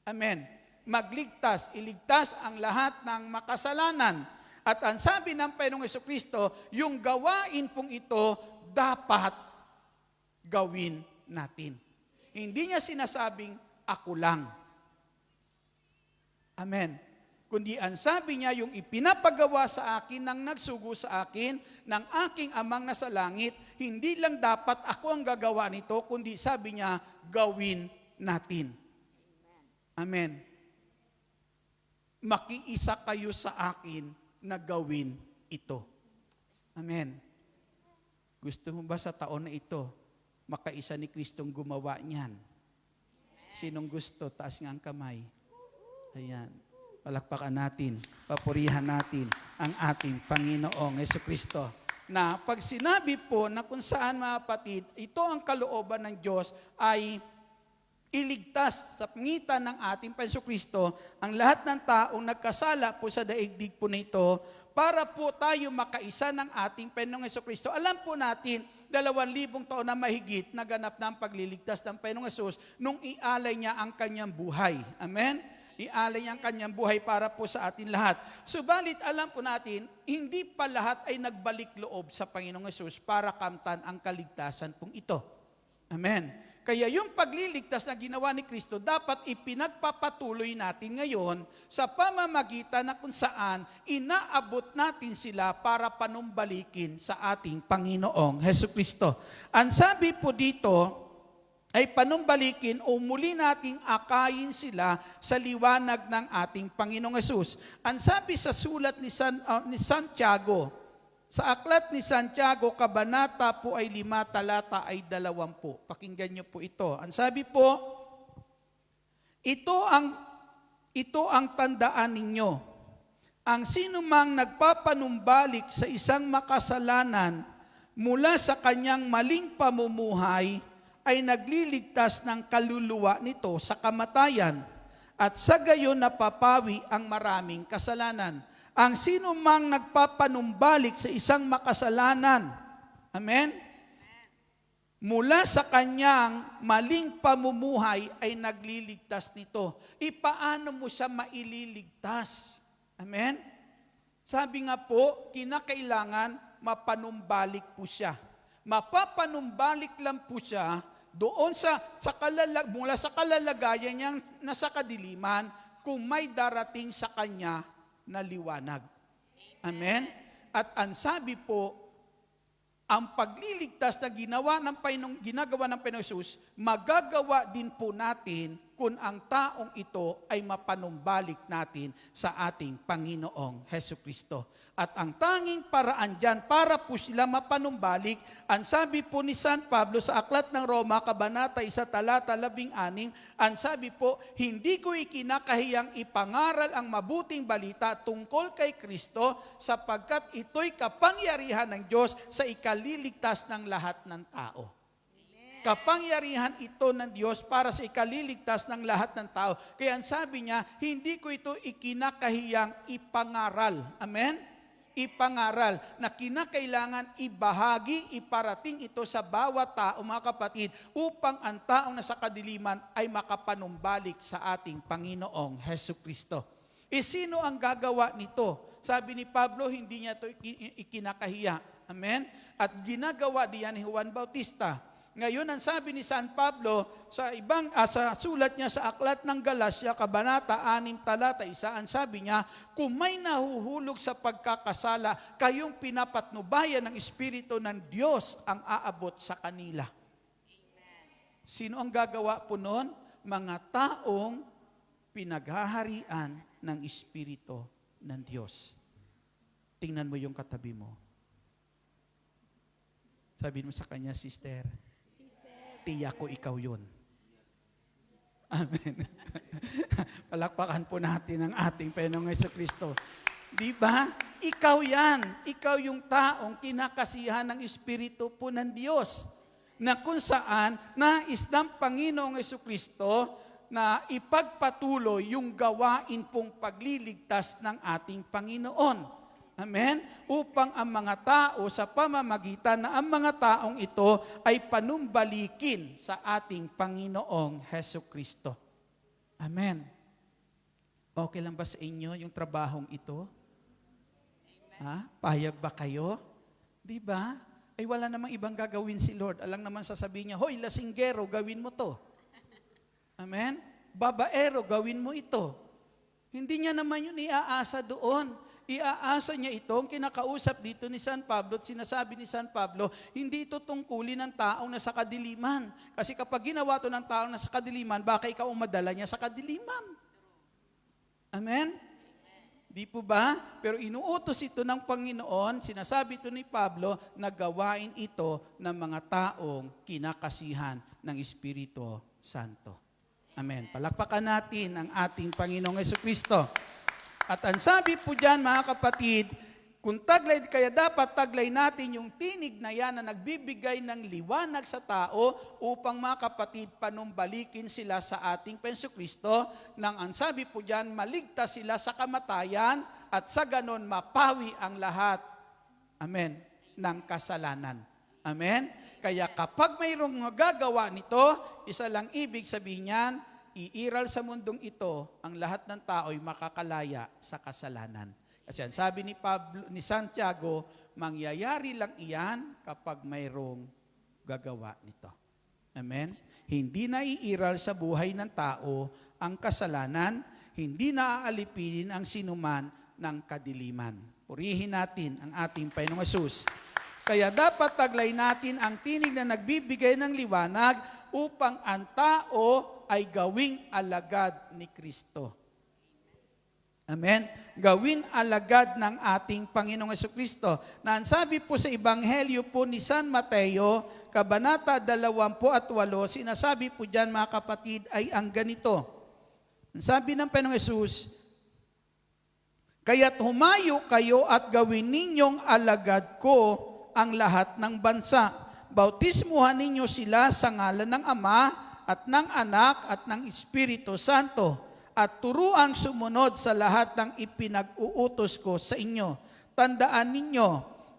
[SPEAKER 4] Amen. Magligtas, iligtas ang lahat ng makasalanan. At ang sabi ng Panginoong Jesucristo, yung gawain pong ito dapat gawin natin. Hindi niya sinasabing, ako lang. Amen. Kundi ang sabi niya, yung ipinapagawa sa akin ng nagsugo sa akin, ng aking amang nasa langit, hindi lang dapat ako ang gagawa nito, kundi sabi niya, gawin natin. Amen. Makiisa kayo sa akin na gawin ito. Amen. Gusto mo ba sa taon na ito, makaisa ni Kristong gumawa niyan? Sinong gusto? Taas nga ang kamay. Ayan. Palakpakan natin, papurihan natin ang ating Panginoong Jesucristo. Na pag sinabi po na kung saan mga kapatid, ito ang kalooban ng Diyos ay iligtas sa pangitan ng ating Panginoong Kristo ang lahat ng taong nagkasala po sa daigdig po nito para po tayo makaisa ng ating Panginoong Kristo. Alam po natin, 2,000 taon na mahigit naganap na ang pagliligtas ng Panginoong Hesus nung ialay niya ang kanyang buhay. Amen? Ialay niya ang kanyang buhay para po sa atin lahat. Subalit alam po natin, hindi pa lahat ay nagbalik loob sa Panginoong Hesus para kamtan ang kaligtasan pong ito. Amen? Kaya yung pagliligtas na ginawa ni Kristo, dapat ipinagpapatuloy natin ngayon sa pamamagitan na kung saan inaabot natin sila para panumbalikin sa ating Panginoong Hesukristo. Ang sabi po dito ay panumbalikin o muli nating akayin sila sa liwanag ng ating Panginoong Hesus. Ang sabi sa sulat ni Santiago, sa aklat ni Santiago, kabanata po ay 5, talata ay 20. Pakinggan niyo po ito. Ang sabi po, ito ang tandaan ninyo. Ang sinumang nagpapanumbalik sa isang makasalanan mula sa kanyang maling pamumuhay ay nagliligtas ng kaluluwa nito sa kamatayan at sa gayon napapawi ang maraming kasalanan. Ang sino mang nagpapanumbalik sa isang makasalanan, amen? Mula sa kanyang maling pamumuhay ay nagliligtas nito. Ipaano mo siya maililigtas? Amen? Sabi nga po, kinakailangan mapanumbalik po siya. Mapapanumbalik lang po siya doon mula sa kalalagayan niyang nasa kadiliman kung may darating sa kanya na liwanag. Amen? At ang sabi po, ang pagliligtas na ginagawa ng Panginoong Hesus, magagawa din po natin kung ang taong ito ay mapanumbalik natin sa ating Panginoong Hesukristo. At ang tanging paraan dyan para po sila mapanumbalik, ang sabi po ni San Pablo sa Aklat ng Roma, kabanata 1, talata 16, ang sabi po, hindi ko ikinakahiyang ipangaral ang mabuting balita tungkol kay Kristo sapagkat ito'y kapangyarihan ng Diyos sa ikaliligtas ng lahat ng tao. Kapangyarihan ito ng Diyos para sa ikaliligtas ng lahat ng tao. Kaya ang sabi niya, hindi ko ito ikinakahiyang ipangaral. Amen? Ipangaral na kinakailangan ibahagi, iparating ito sa bawat tao, mga kapatid, upang ang taong nasa kadiliman ay makapanumbalik sa ating Panginoong Hesukristo. Sino ang gagawa nito? Sabi ni Pablo, hindi niya ito ikinakahiya. Amen? At ginagawa diyan ni Juan Bautista. Ngayon, ang sabi ni San Pablo sa sulat niya sa Aklat ng Galacia, kabanata 6, talata 1, ang sabi niya, kung may nahuhulog sa pagkakasala, kayong pinapatnubayan ng Espiritu ng Diyos ang aabot sa kanila. Amen. Sino ang gagawa po noon? Mga taong pinaghaharian ng Espiritu ng Diyos. Tingnan mo yung katabi mo. Sabi mo sa kanya, sister, tiyak ko ikaw yun. Amen. Palakpakan po natin ang ating Panginoong Hesukristo. Di ba? Ikaw yan. Ikaw yung taong kinakasihan ng Espiritu po ng Diyos. Na kung saan, nais ng Panginoong Hesukristo na ipagpatuloy yung gawain pong pagliligtas ng ating Panginoon. Amen? Upang ang mga tao sa pamamagitan na ang mga taong ito ay panumbalikin sa ating Panginoong Hesukristo. Amen. Okay lang ba sa inyo yung trabahong ito? Ha? Payag ba kayo? Di ba? Ay wala namang ibang gagawin si Lord. Alang naman sasabihin niya, hoy, lasinggero, gawin mo to. Amen? Babaero, gawin mo ito. Hindi niya naman yun iaasa doon. Iaasa niya itong kinakausap dito ni San Pablo at sinasabi ni San Pablo, hindi ito tungkulin ng taong nasa kadiliman. Kasi kapag ginawa ito ng taong nasa kadiliman, baka ikaw ang madala niya sa kadiliman. Amen? Di po ba? Pero inuutos ito ng Panginoon, sinasabi ito ni Pablo, na gawain ito ng mga taong kinakasihan ng Espiritu Santo. Amen. Palakpakan natin ang ating Panginoong Hesukristo. At ang sabi po dyan, mga kapatid, Kung taglay, kaya dapat taglay natin yung tinig na yan na nagbibigay ng liwanag sa tao upang mga kapatid, panumbalikin sila sa ating Jesucristo nang ang sabi po dyan, maligtas sila sa kamatayan at sa ganon mapawi ang lahat. Amen. Ng kasalanan. Amen. Kaya kapag mayroong magagawa nito, isa lang ibig sabihin niyan, iiral sa mundong ito, ang lahat ng tao'y makakalaya sa kasalanan. Kasi ang sabi ni Santiago, mangyayari lang iyan kapag mayroong gagawa nito. Amen? Hindi na iiral sa buhay ng tao ang kasalanan, hindi na aalipinin ang sinuman ng kadiliman. Purihin natin ang ating Panginoong Hesus. Kaya dapat taglay natin ang tinig na nagbibigay ng liwanag upang ang tao ay gawing alagad ni Kristo. Amen? Gawin alagad ng ating Panginoong Jesucristo. Na ang sabi po sa Ebanghelyo po ni San Mateo, Kabanata 28, sinasabi po dyan mga kapatid ay ang ganito. Ang sabi ng Panginoong Jesus, kaya't humayo kayo at gawin ninyong alagad ko ang lahat ng bansa. Bautismuhan ninyo sila sa ngalan ng Ama at ng Anak at ng Espiritu Santo at turuang sumunod sa lahat ng ipinag-uutos ko sa inyo. Tandaan ninyo,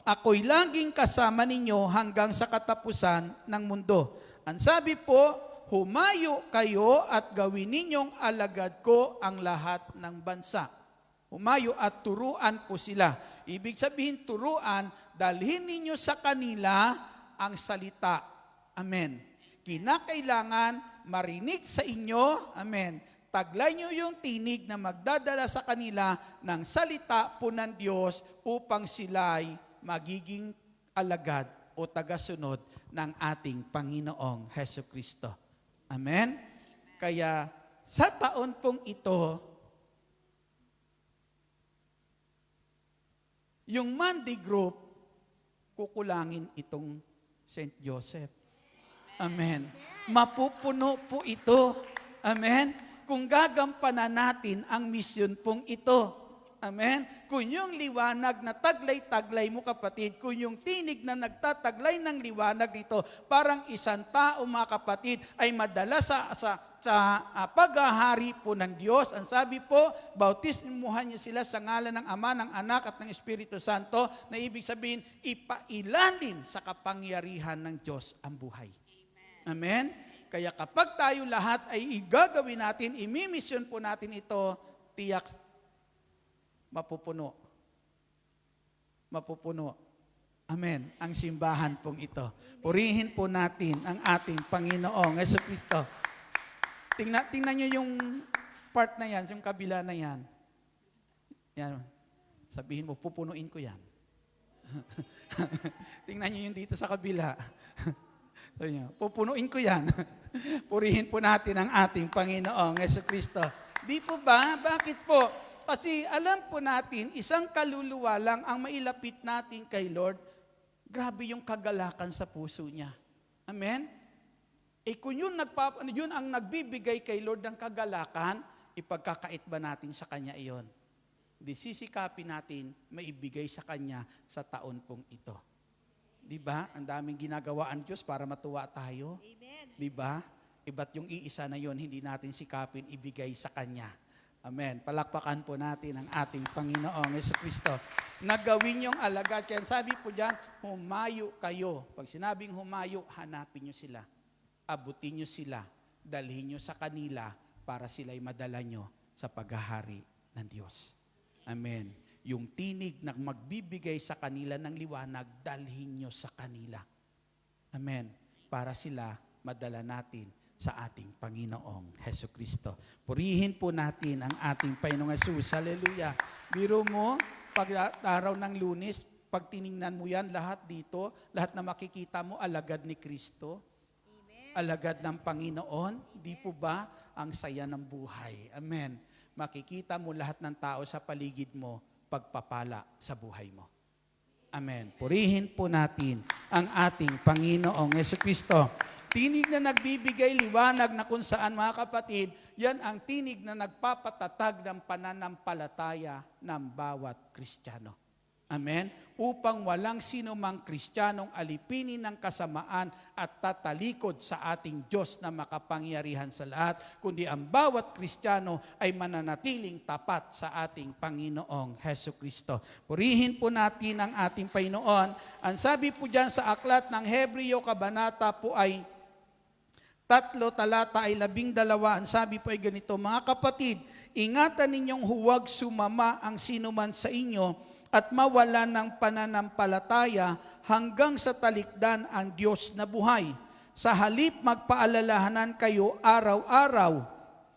[SPEAKER 4] ako'y laging kasama ninyo hanggang sa katapusan ng mundo. Ang sabi po, humayo kayo at gawin ninyong alagad ko ang lahat ng bansa. Humayo at turuan po sila. Ibig sabihin turuan, dalhin ninyo sa kanila ang salita. Amen. Kinakailangan marinig sa inyo, amen, taglay nyo yung tinig na magdadala sa kanila ng salita po ng Diyos upang sila'y magiging alagad o tagasunod ng ating Panginoong Jesucristo. Amen? Kaya sa taon pong ito, yung Monday group, kukulangin itong St. Joseph. Amen. Mapupuno po ito. Amen. Kung gagampanan natin ang misyon pong ito. Amen? Kung yung liwanag na taglay-taglay mo kapatid, kung yung tinig na nagtataglay ng liwanag dito, parang isang tao mga kapatid ay madala sa paghahari po ng Diyos. Ang sabi po, bautismuhan niyo sila sa ngalan ng Ama, ng Anak at ng Espiritu Santo, na ibig sabihin, ipailalim sa kapangyarihan ng Diyos ang buhay. Amen? Kaya kapag tayo lahat ay igagawin natin, imimisyon po natin ito, tiyak mapupuno. Mapupuno. Amen. Ang simbahan pong ito. Purihin po natin ang ating Panginoong Jesucristo. Tingnan nyo yung part na yan, yung kabila na yan. Yan. Sabihin mo, pupunuin ko yan. Tingnan nyo yung dito sa kabila. Sabi niyo, pupunuin ko yan. Purihin po natin ang ating Panginoong Jesucristo. Di po ba? Bakit po? Kasi alam po natin, isang kaluluwa lang ang mailapit natin kay Lord, grabe yung kagalakan sa puso niya. Amen? Kung yun ang nagbibigay kay Lord ng kagalakan, ipagkakait ba natin sa Kanya iyon? Di sisikapin natin maibigay sa Kanya sa taon pong ito. Di ba? Ang daming ginagawa ang Diyos para matuwa tayo.
[SPEAKER 3] Amen.
[SPEAKER 4] Di ba? Iba't yung iisa na yon hindi natin sikapin ibigay sa Kanya. Amen. Palakpakan po natin ang ating Panginoong Jesucristo. Nagawin yung alagad. Kaya sabi po dyan, humayo kayo. Pag sinabing humayo, hanapin nyo sila. Abutin nyo sila. Dalhin nyo sa kanila para sila'y madala nyo sa paghahari ng Diyos. Amen. Yung tinig na magbibigay sa kanila ng liwanag, dalhin nyo sa kanila. Amen. Para sila madala natin sa ating Panginoong Jesucristo. Purihin po natin ang ating Panginoong Jesus. Hallelujah. Biro mo, pag araw ng Lunes, pag tiningnan mo yan, lahat dito, lahat na makikita mo, alagad ni Kristo. Amen. Alagad ng Panginoon. Amen. Di po ba ang saya ng buhay? Amen. Makikita mo lahat ng tao sa paligid mo, pagpapala sa buhay mo. Amen. Purihin po natin ang ating Panginoong Jesucristo. Tinig na nagbibigay liwanag na kung saan mga kapatid, yan ang tinig na nagpapatatag ng pananampalataya ng bawat Kristiyano. Amen? Upang walang sino mang Kristiyanong alipinin ng kasamaan at tatalikod sa ating Diyos na makapangyarihan sa lahat, kundi ang bawat Kristiyano ay mananatiling tapat sa ating Panginoong Hesukristo. Purihin po natin ang ating Panginoon. Ang sabi po dyan sa aklat ng Hebreo, kabanata po ay 3, talata ay 12, ang sabi po ay ganito, mga kapatid, ingatan ninyong huwag sumama ang sinuman sa inyo at mawala ng pananampalataya hanggang sa talikdan ang Diyos na buhay. Sa halip magpaalalahanan kayo araw-araw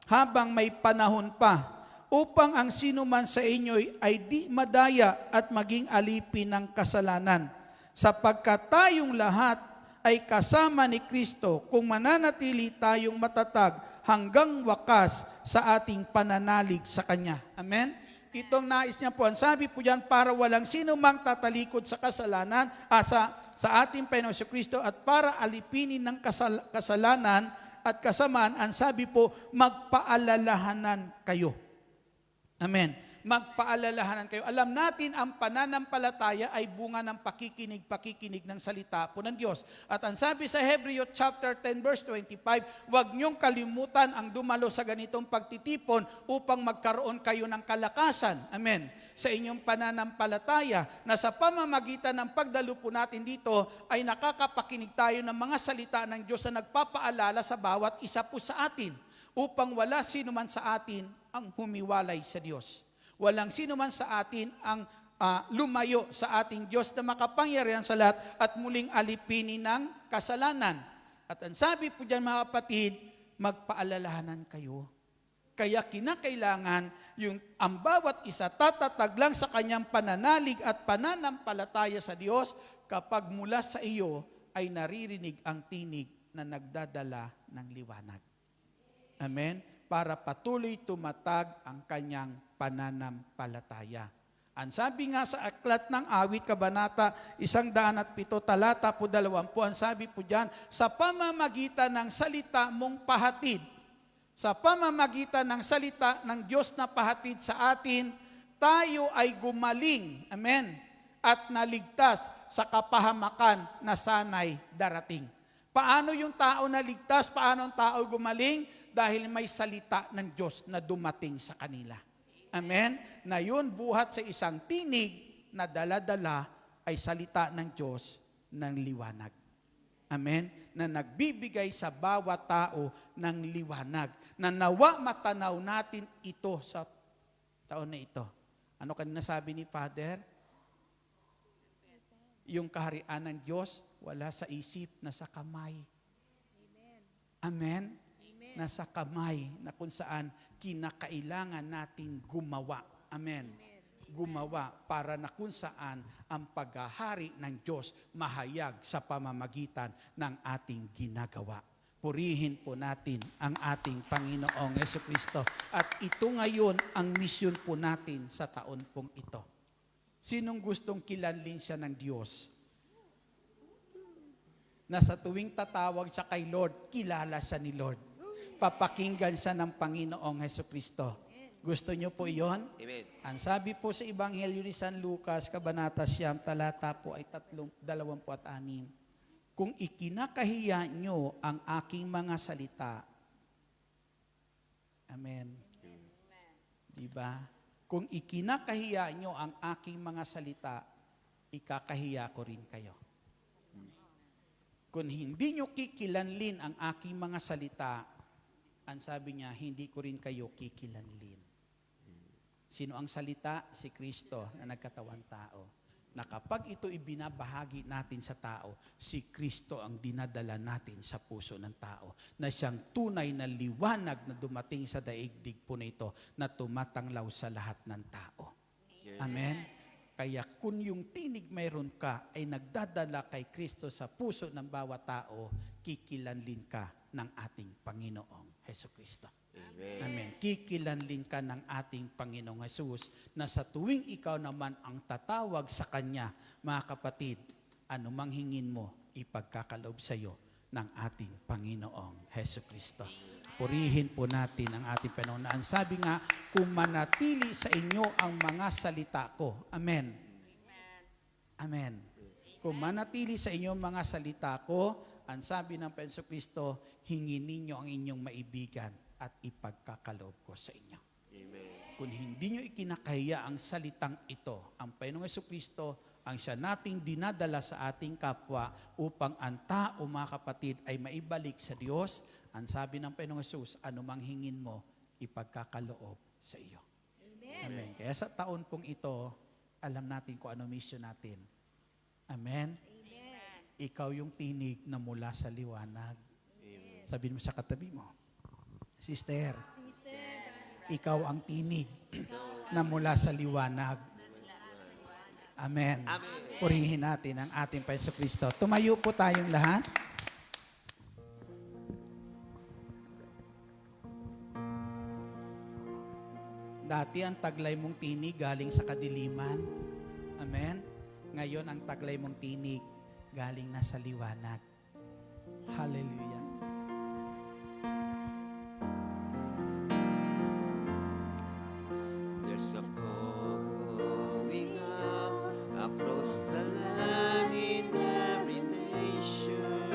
[SPEAKER 4] habang may panahon pa, upang ang sinuman sa inyo ay di madaya at maging alipin ng kasalanan. Sapagkat tayong lahat ay kasama ni Kristo kung mananatili tayong matatag hanggang wakas sa ating pananalig sa Kanya. Amen? Itong nais niya po, ang sabi po diyan, para walang sino mang tatalikod sa kasalanan, sa ating Panginoon Kristo, at para alipinin ng kasalanan at kasamaan, ang sabi po, magpaalalahanan kayo. Amen. Magpaalalahanan kayo. Alam natin, ang pananampalataya ay bunga ng pakikinig ng salita po ng Diyos. At ang sabi sa Hebreo chapter 10 verse 25, huwag niyong kalimutan ang dumalo sa ganitong pagtitipon upang magkaroon kayo ng kalakasan. Amen. Sa inyong pananampalataya, na sa pamamagitan ng pagdalo po natin dito, ay nakakapakinig tayo ng mga salita ng Diyos na nagpapaalala sa bawat isa po sa atin, upang wala sino man sa atin ang humiwalay sa Diyos. Walang sino man sa atin ang lumayo sa ating Diyos na makapangyarihan sa lahat at muling alipinin ng kasalanan. At ang sabi po dyan, mga kapatid, magpaalalahanan kayo. Kaya kinakailangan ang bawat isa tatatag lang sa kanyang pananalig at pananampalataya sa Diyos kapag mula sa iyo ay naririnig ang tinig na nagdadala ng liwanag. Amen? Para patuloy tumatag ang kanyang pananampalataya. Ang sabi nga sa aklat ng awit, kabanata 107, talata po 20, ang sabi po diyan, sa pamamagitan ng salita mong pahatid, sa pamamagitan ng salita ng Diyos na pahatid sa atin, tayo ay gumaling, amen, at naligtas sa kapahamakan na sanay darating. Paano yung tao naligtas? Paano ang tao gumaling? Dahil may salita ng Diyos na dumating sa kanila. Amen? Na yun buhat sa isang tinig na dala-dala ay salita ng Diyos ng liwanag. Amen? Na nagbibigay sa bawat tao ng liwanag. Na nawa matanaw natin ito sa taon na ito. Ano kanina sabi ni Father? Yung kaharian ng Diyos, wala sa isip, nasa kamay. Amen? Nasa kamay na kung saan kinakailangan natin gumawa. Amen. Gumawa para na kung saan ang paghahari ng Diyos mahayag sa pamamagitan ng ating ginagawa. Purihin po natin ang ating Panginoong Hesukristo. At ito ngayon ang misyon po natin sa taon pong ito. Sinong gustong kilanlin siya ng Diyos? Na sa tuwing tatawag siya kay Lord, kilala siya ni Lord. Papakinggan siya ng Panginoong Hesukristo. Gusto niyo po iyon?
[SPEAKER 3] Amen.
[SPEAKER 4] Ang sabi po sa Ebanghelyo ni San Lucas, kabanata 9, talata po ay 26. Kung ikinakahiya niyo ang aking mga salita, amen. Diba? Kung ikinakahiya niyo ang aking mga salita, ikakahiya ko rin kayo. Kung hindi niyo kikilanlin ang aking mga salita, ang sabi niya, hindi ko rin kayo kikilanlin. Sino ang salita? Si Kristo na nagkatawang tao. Na kapag ito ibinabahagi natin sa tao, si Kristo ang dinadala natin sa puso ng tao. Na siyang tunay na liwanag na dumating sa daigdig po na ito na tumatanglaw sa lahat ng tao. Amen? Kaya kung yung tinig mayroon ka ay nagdadala kay Kristo sa puso ng bawat tao, kikilanlin ka ng ating Panginoong Hesukristo.
[SPEAKER 3] Amen.
[SPEAKER 4] Amen. Kikilanlin ka ng ating Panginoong Hesus na sa tuwing ikaw naman ang tatawag sa Kanya, mga kapatid, anumang hingin mo, ipagkakaloob sa iyo ng ating Panginoong Hesukristo. Purihin po natin ang ating Panginoon. Ang sabi nga, kung manatili sa inyo ang mga salita ko. Amen. Amen. Kung manatili sa inyong mga salita ko, ang sabi ng Penso Kristo, hingin ninyo ang inyong maibigan at ipagkakaloob ko sa inyo. Kung hindi nyo ikinakahiya ang salitang ito, ang Panginoong Kristo ang siya nating dinadala sa ating kapwa upang ang tao, mga kapatid, ay maibalik sa Diyos. Ang sabi ng Panginoong Jesus, anumang hingin mo, ipagkakaloob sa iyo. Amen. Kaya sa taon pong ito, alam natin kung ano mission natin. Amen? Ikaw yung tinig na mula sa liwanag. Sabihin mo sa katabi mo, Sister, ikaw ang tinig na mula sa liwanag. Amen. Purihin natin ang ating Panginoong Kristo. Tumayo po tayong lahat. Dati ang taglay mong tinig galing sa kadiliman. Amen. Ngayon ang taglay mong tinig galing na sa liwanag. Hallelujah.
[SPEAKER 3] There's a calling out across the land in every nation.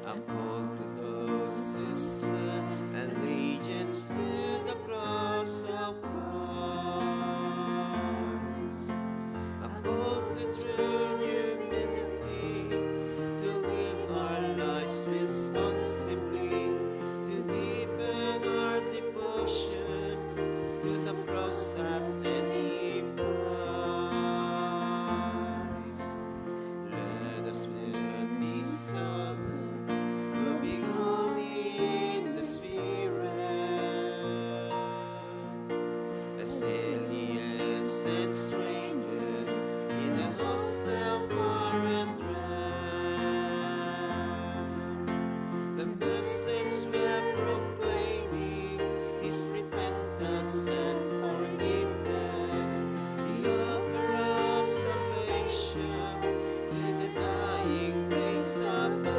[SPEAKER 3] A call to those who serve allegiance to the cross of Christ. A call to true humility, to live our lives responsibly, to deepen our devotion to the cross at any price. Let us not be sober, moving on in the Spirit, as aliens and strangers in a hostile foreign land. The message we're proclaiming is repentance and forgiveness, the offer of salvation to the dying race above.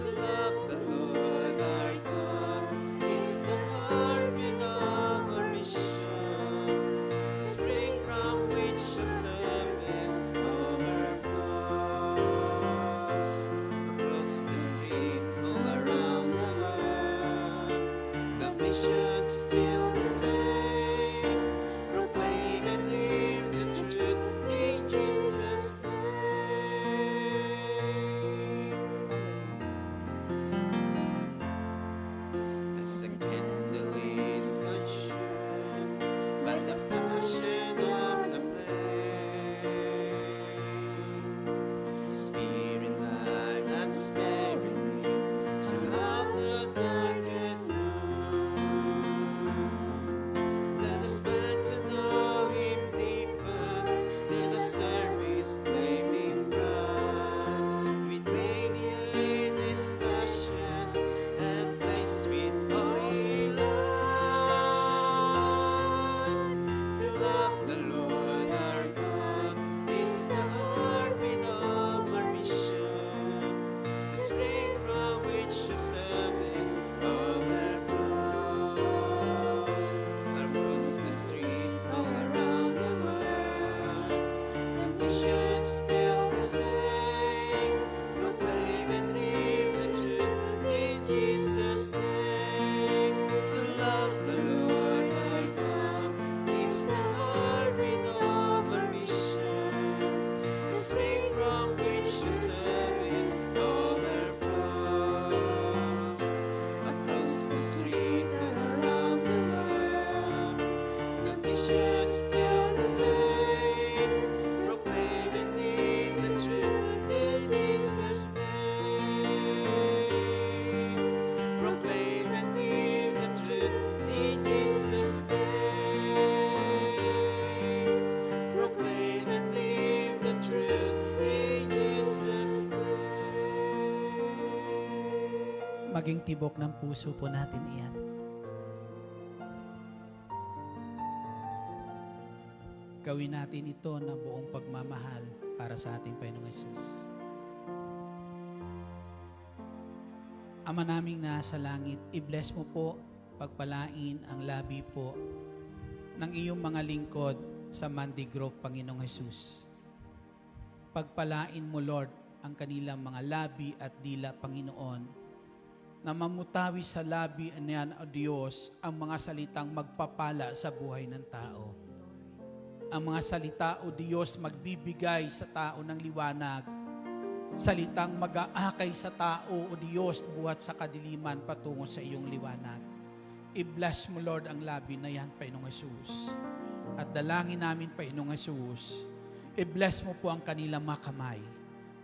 [SPEAKER 3] To love the Lord our God is the heartbeat of our mission, the spring from which the service overflows. Across the street, all around the world, the mission still the same. Proclaim and live the truth in Jesus' name. As a candle is consumed by the passion of the flame, Spirit light unsparingly throughout the darkened room. Let us find to know Him deeper, let the service flaming bright, with radiate His passions and place with holy light. To love the Lord our God is the heartbeat of our mission, the spring from which the service overflows. Across the street, all around the world, the mission still the same. Proclaim and live the truth in Jesus' name. To love the Lord our God is the heartbeat of our mission, the spring from which the service overflows. Across the street and around the world, the mission still the same. Proclaim and live the truth in Jesus' name. Proclaim and live the truth in Jesus' name. Proclaim and live the truth in Jesus' name.
[SPEAKER 4] Maging tibok ng puso po natin iyan. Gawin natin ito na buong pagmamahal para sa ating Panginoong Yesus. Ama naming nasa langit, i-bless mo po, pagpalain ang labi po ng iyong mga lingkod sa Monday Grove, Panginoong Jesus. Pagpalain mo, Lord, ang kanilang mga labi at dila, Panginoon, na mamutawi sa labi niyan, O Diyos, ang mga salitang magpapala sa buhay ng tao. Ang mga salita, O Diyos, magbibigay sa tao ng liwanag. Salitang mag-aakay sa tao, O Diyos, buhat sa kadiliman patungo sa iyong liwanag. I-bless mo, Lord, ang labi na yan, Panginoong Jesus. At dalangin namin, Panginoong Jesus, i-bless mo po ang kanilang mga kamay.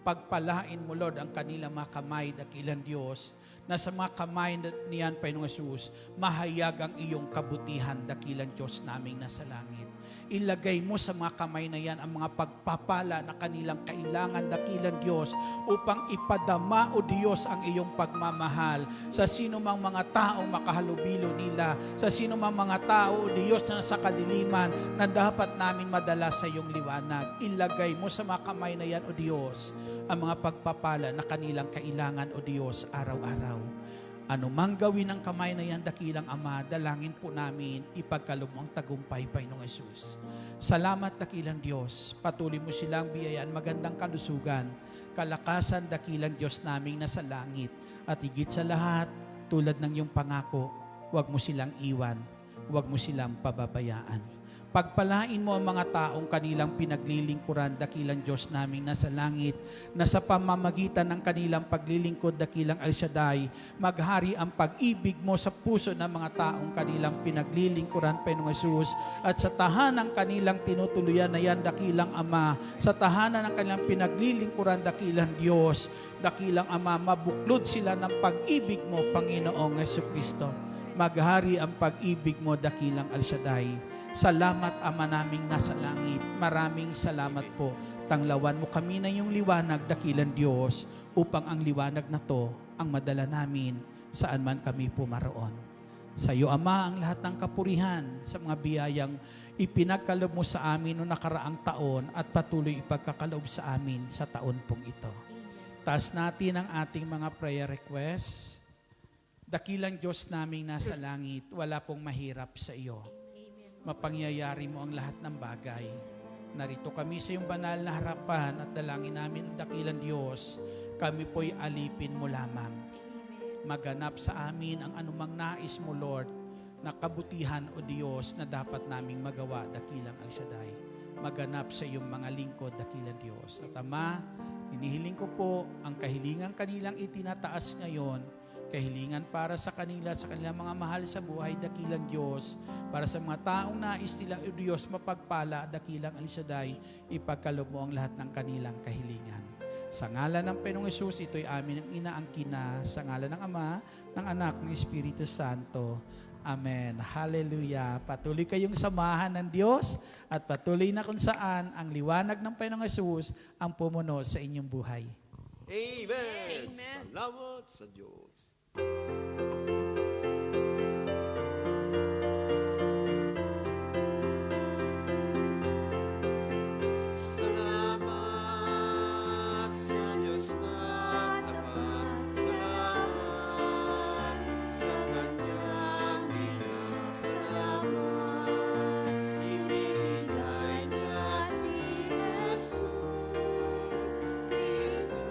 [SPEAKER 4] Pagpalain mo, Lord, ang kanilang mga kamay, dakilang Diyos, na sa mga kamay niyan, Panginoong Jesus, mahayag ang iyong kabutihan, dakilang Diyos naming nasa langit. Ilagay mo sa mga kamay na yan ang mga pagpapala na kanilang kailangan, dakilang Diyos, upang ipadama, O Diyos, ang iyong pagmamahal sa sino mang mga taong makahalubilo nila, sa sino mang mga tao, O Diyos, na nasa kadiliman na dapat namin madala sa iyong liwanag. Ilagay mo sa mga kamay na yan, O Diyos, ang mga pagpapala na kanilang kailangan, O Diyos, araw-araw. Ano mang gawin ng kamay na yan, dakilang Ama, dalangin po namin, ipagkaloob mo ang tagumpay, Panginoong Jesus. Salamat, dakilang Diyos. Patuloy mo silang biyayaan, magandang kalusugan, kalakasan, dakilang Diyos naming nasa langit. At higit sa lahat, tulad ng iyong pangako, huwag mo silang iwan, huwag mo silang pababayaan. Pagpalain mo ang mga taong kanilang pinaglilingkuran, dakilang Diyos naming nasa langit, na sa pamamagitan ng kanilang paglilingkod, dakilang El Shaddai, maghari ang pag-ibig mo sa puso ng mga taong kanilang pinaglilingkuran, Panginoong Jesus, at sa tahanang kanilang tinutuluyan na yan, dakilang Ama, sa tahanan ng kanilang pinaglilingkuran, dakilang Diyos, dakilang Ama, mabuklod sila ng pag-ibig mo, Panginoong Jesucristo. Maghari ang pag-ibig mo, dakilang El Shaddai. Salamat, Ama naming nasa langit. Maraming salamat po. Tanglawan mo kami na yung liwanag, dakilang Diyos, upang ang liwanag na to ang madala namin saan man kami pumaroon. Sa iyo, Ama, ang lahat ng kapurihan sa mga biyayang ipinagkaloob mo sa amin noong nakaraang taon at patuloy ipagkakaloob sa amin sa taon pong ito. Taas natin ang ating mga prayer requests. Dakilang Diyos naming nasa langit, wala pong mahirap sa iyo. Mapangyayari mo ang lahat ng bagay. Narito kami sa iyong banal na harapan at dalangin namin, dakilang Diyos, kami po'y alipin mo lamang. Maganap sa amin ang anumang nais mo, Lord, na kabutihan, O Diyos, na dapat naming magawa, dakilang El Shaddai. Maganap sa iyong mga lingkod, dakilang Diyos. At Ama, hinihiling ko po ang kahilingan kanilang itinataas ngayon, kahilingan para sa kanila, sa kanilang mga mahal sa buhay, dakilang Diyos, para sa mga taong nais nila, O Diyos, mapagpala, dakilang El Shaddai, ipagkaloob mo ang lahat ng kanilang kahilingan. Sa ngalan ng Panginoong Hesus, ito'y amin ang inaangkina, sa ngalan ng Ama, ng Anak, ng Espiritu Santo. Amen. Hallelujah. Patuloy kayong samahan ng Diyos at patuloy na kung saan ang liwanag ng Panginoong Hesus ang pumuno sa inyong buhay.
[SPEAKER 3] Amen.
[SPEAKER 1] Amen.
[SPEAKER 3] Salamat sa Diyos. Salamat sa Diyos na tapat. Salamat sa Kanyang bilang. Salamat. Ibinigay niya si Jesus Cristo.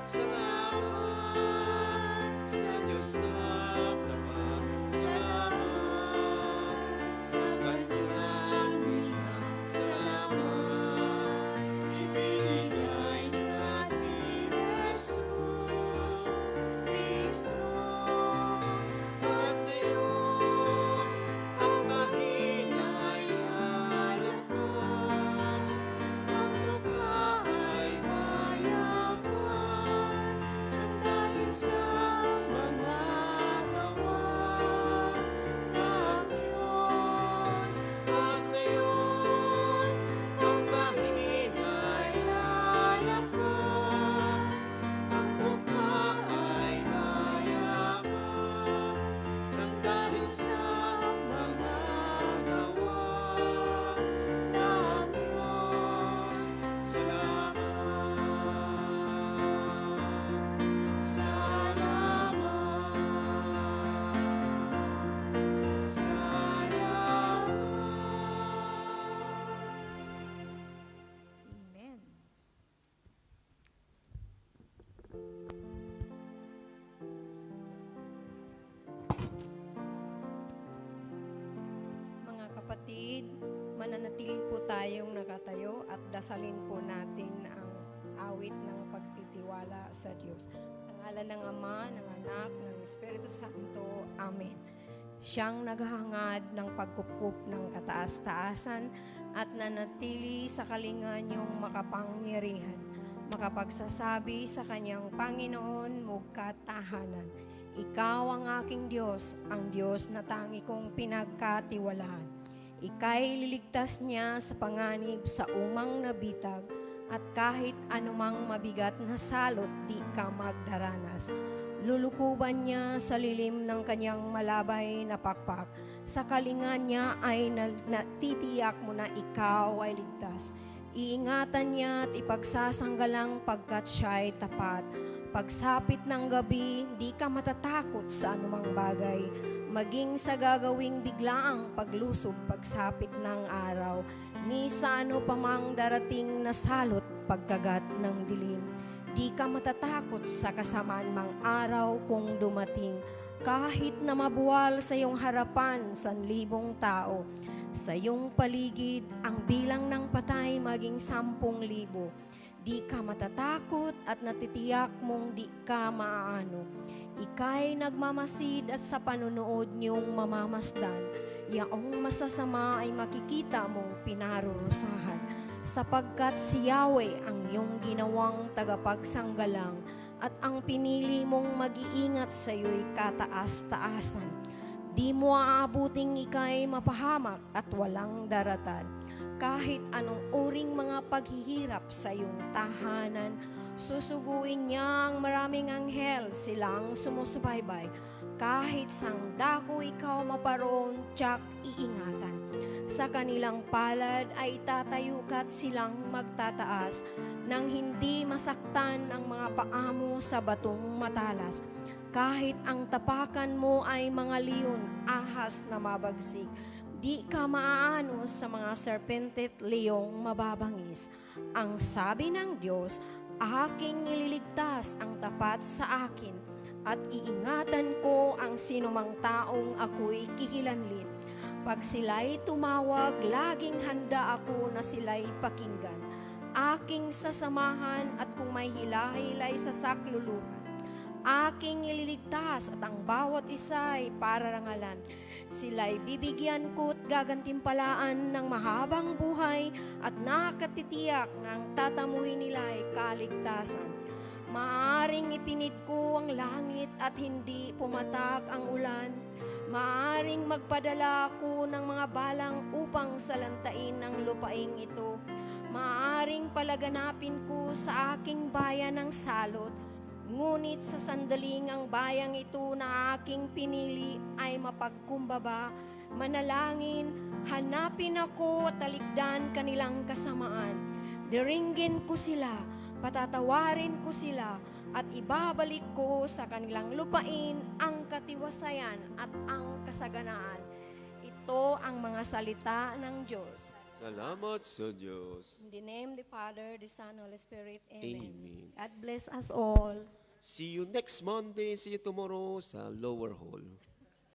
[SPEAKER 3] Salamat sa Diyos na tapat. Salamat sa Kanyang bilang. Salamat. Ibinigay niya si Jesus Cristo. At ngayon, ang mahina ay lalabas. Ang lupa ay mayaman. Ang dahil sa mga
[SPEAKER 5] mananatili po tayong nakatayo at dasalin po natin ang awit ng pagtitiwala sa Diyos. Sa ngalan ng Ama, ng Anak, ng Espiritu Santo. Amen. Siyang naghahangad ng pagkukup ng kataas-taasan at nanatili sa kalinganyong makapangyarihan, makapagsasabi sa kanyang Panginoon mugkatahanan. Ikaw ang aking Diyos, ang Diyos na tangi kong pinagkatiwalaan. Ika'y liligtas niya sa panganib sa umang nabitag, at kahit anumang mabigat na salot di ka magdaranas. Lulukuban niya sa lilim ng kanyang malabay na pakpak. Sa kalinga niya ay natitiyak mo na ikaw ay ligtas. Iingatan niya at ipagsasanggalang pagkat siya'y tapat. Pagsapit ng gabi, di ka matatakot sa anumang bagay. Maging sa gagawing biglaang paglusob pagsapit ng araw, ni sa ano pamang darating na salot pagkagat ng dilim. Di ka matatakot sa kasamaan mang araw kung dumating, kahit na mabuwal sa iyong harapan 1,000 tao. Sa iyong paligid, ang bilang ng patay maging 10,000. Di ka matatakot at natitiyak mong di ka maaano. Ika'y nagmamasid at sa panunood niyong mamamasdan, yaong masasama ay makikita mong pinarurusahan, sapagkat si Yahweh ang iyong ginawang tagapagsanggalang at ang pinili mong mag-iingat sa iyo'y kataas-taasan. Di mo aabuting ika'y mapahamak at walang daratan. Kahit anong uring mga paghihirap sa iyong tahanan, susuguin niya ang maraming anghel, silang sumusubaybay. Kahit sang dako ikaw maparoon, tiyak iingatan. Sa kanilang palad ay tatayo ka't silang magtataas, nang hindi masaktan ang mga paa mo sa batong matalas. Kahit ang tapakan mo ay mga leon, ahas na mabagsik, di ka maaano sa mga serpente't leong mababangis. Ang sabi ng Diyos, aking ililigtas ang tapat sa akin, at iingatan ko ang sinumang taong ako'y kikilanlin. Pag sila'y tumawag, laging handa ako na sila'y pakinggan. Aking sasamahan at kung may hilahilay sa sakluluhan, aking ililigtas at ang bawat isa'y pararangalan. Sila'y bibigyan ko't gagantimpalaan ng mahabang buhay at nakatitiyak ng tatamuhin nila'y kaligtasan. Maaring ipinid ko ang langit at hindi pumatak ang ulan. Maaring magpadala ako ng mga balang upang salantain ang lupaing ito. Maaring palaganapin ko sa aking bayan ng salot. Ngunit sa sandaling ang bayang ito na aking pinili ay mapagkumbaba, manalangin, hanapin ako at talikdan kanilang kasamaan. Diringgin ko sila, patatawarin ko sila, at ibabalik ko sa kanilang lupain ang katiwasayan at ang kasaganaan. Ito ang mga salita ng Diyos.
[SPEAKER 3] Salamat sa Diyos.
[SPEAKER 5] In the name of the Father, the Son, Holy Spirit. Amen.
[SPEAKER 3] Amen.
[SPEAKER 5] God bless us all.
[SPEAKER 3] See you next Monday. See you tomorrow sa lower hall.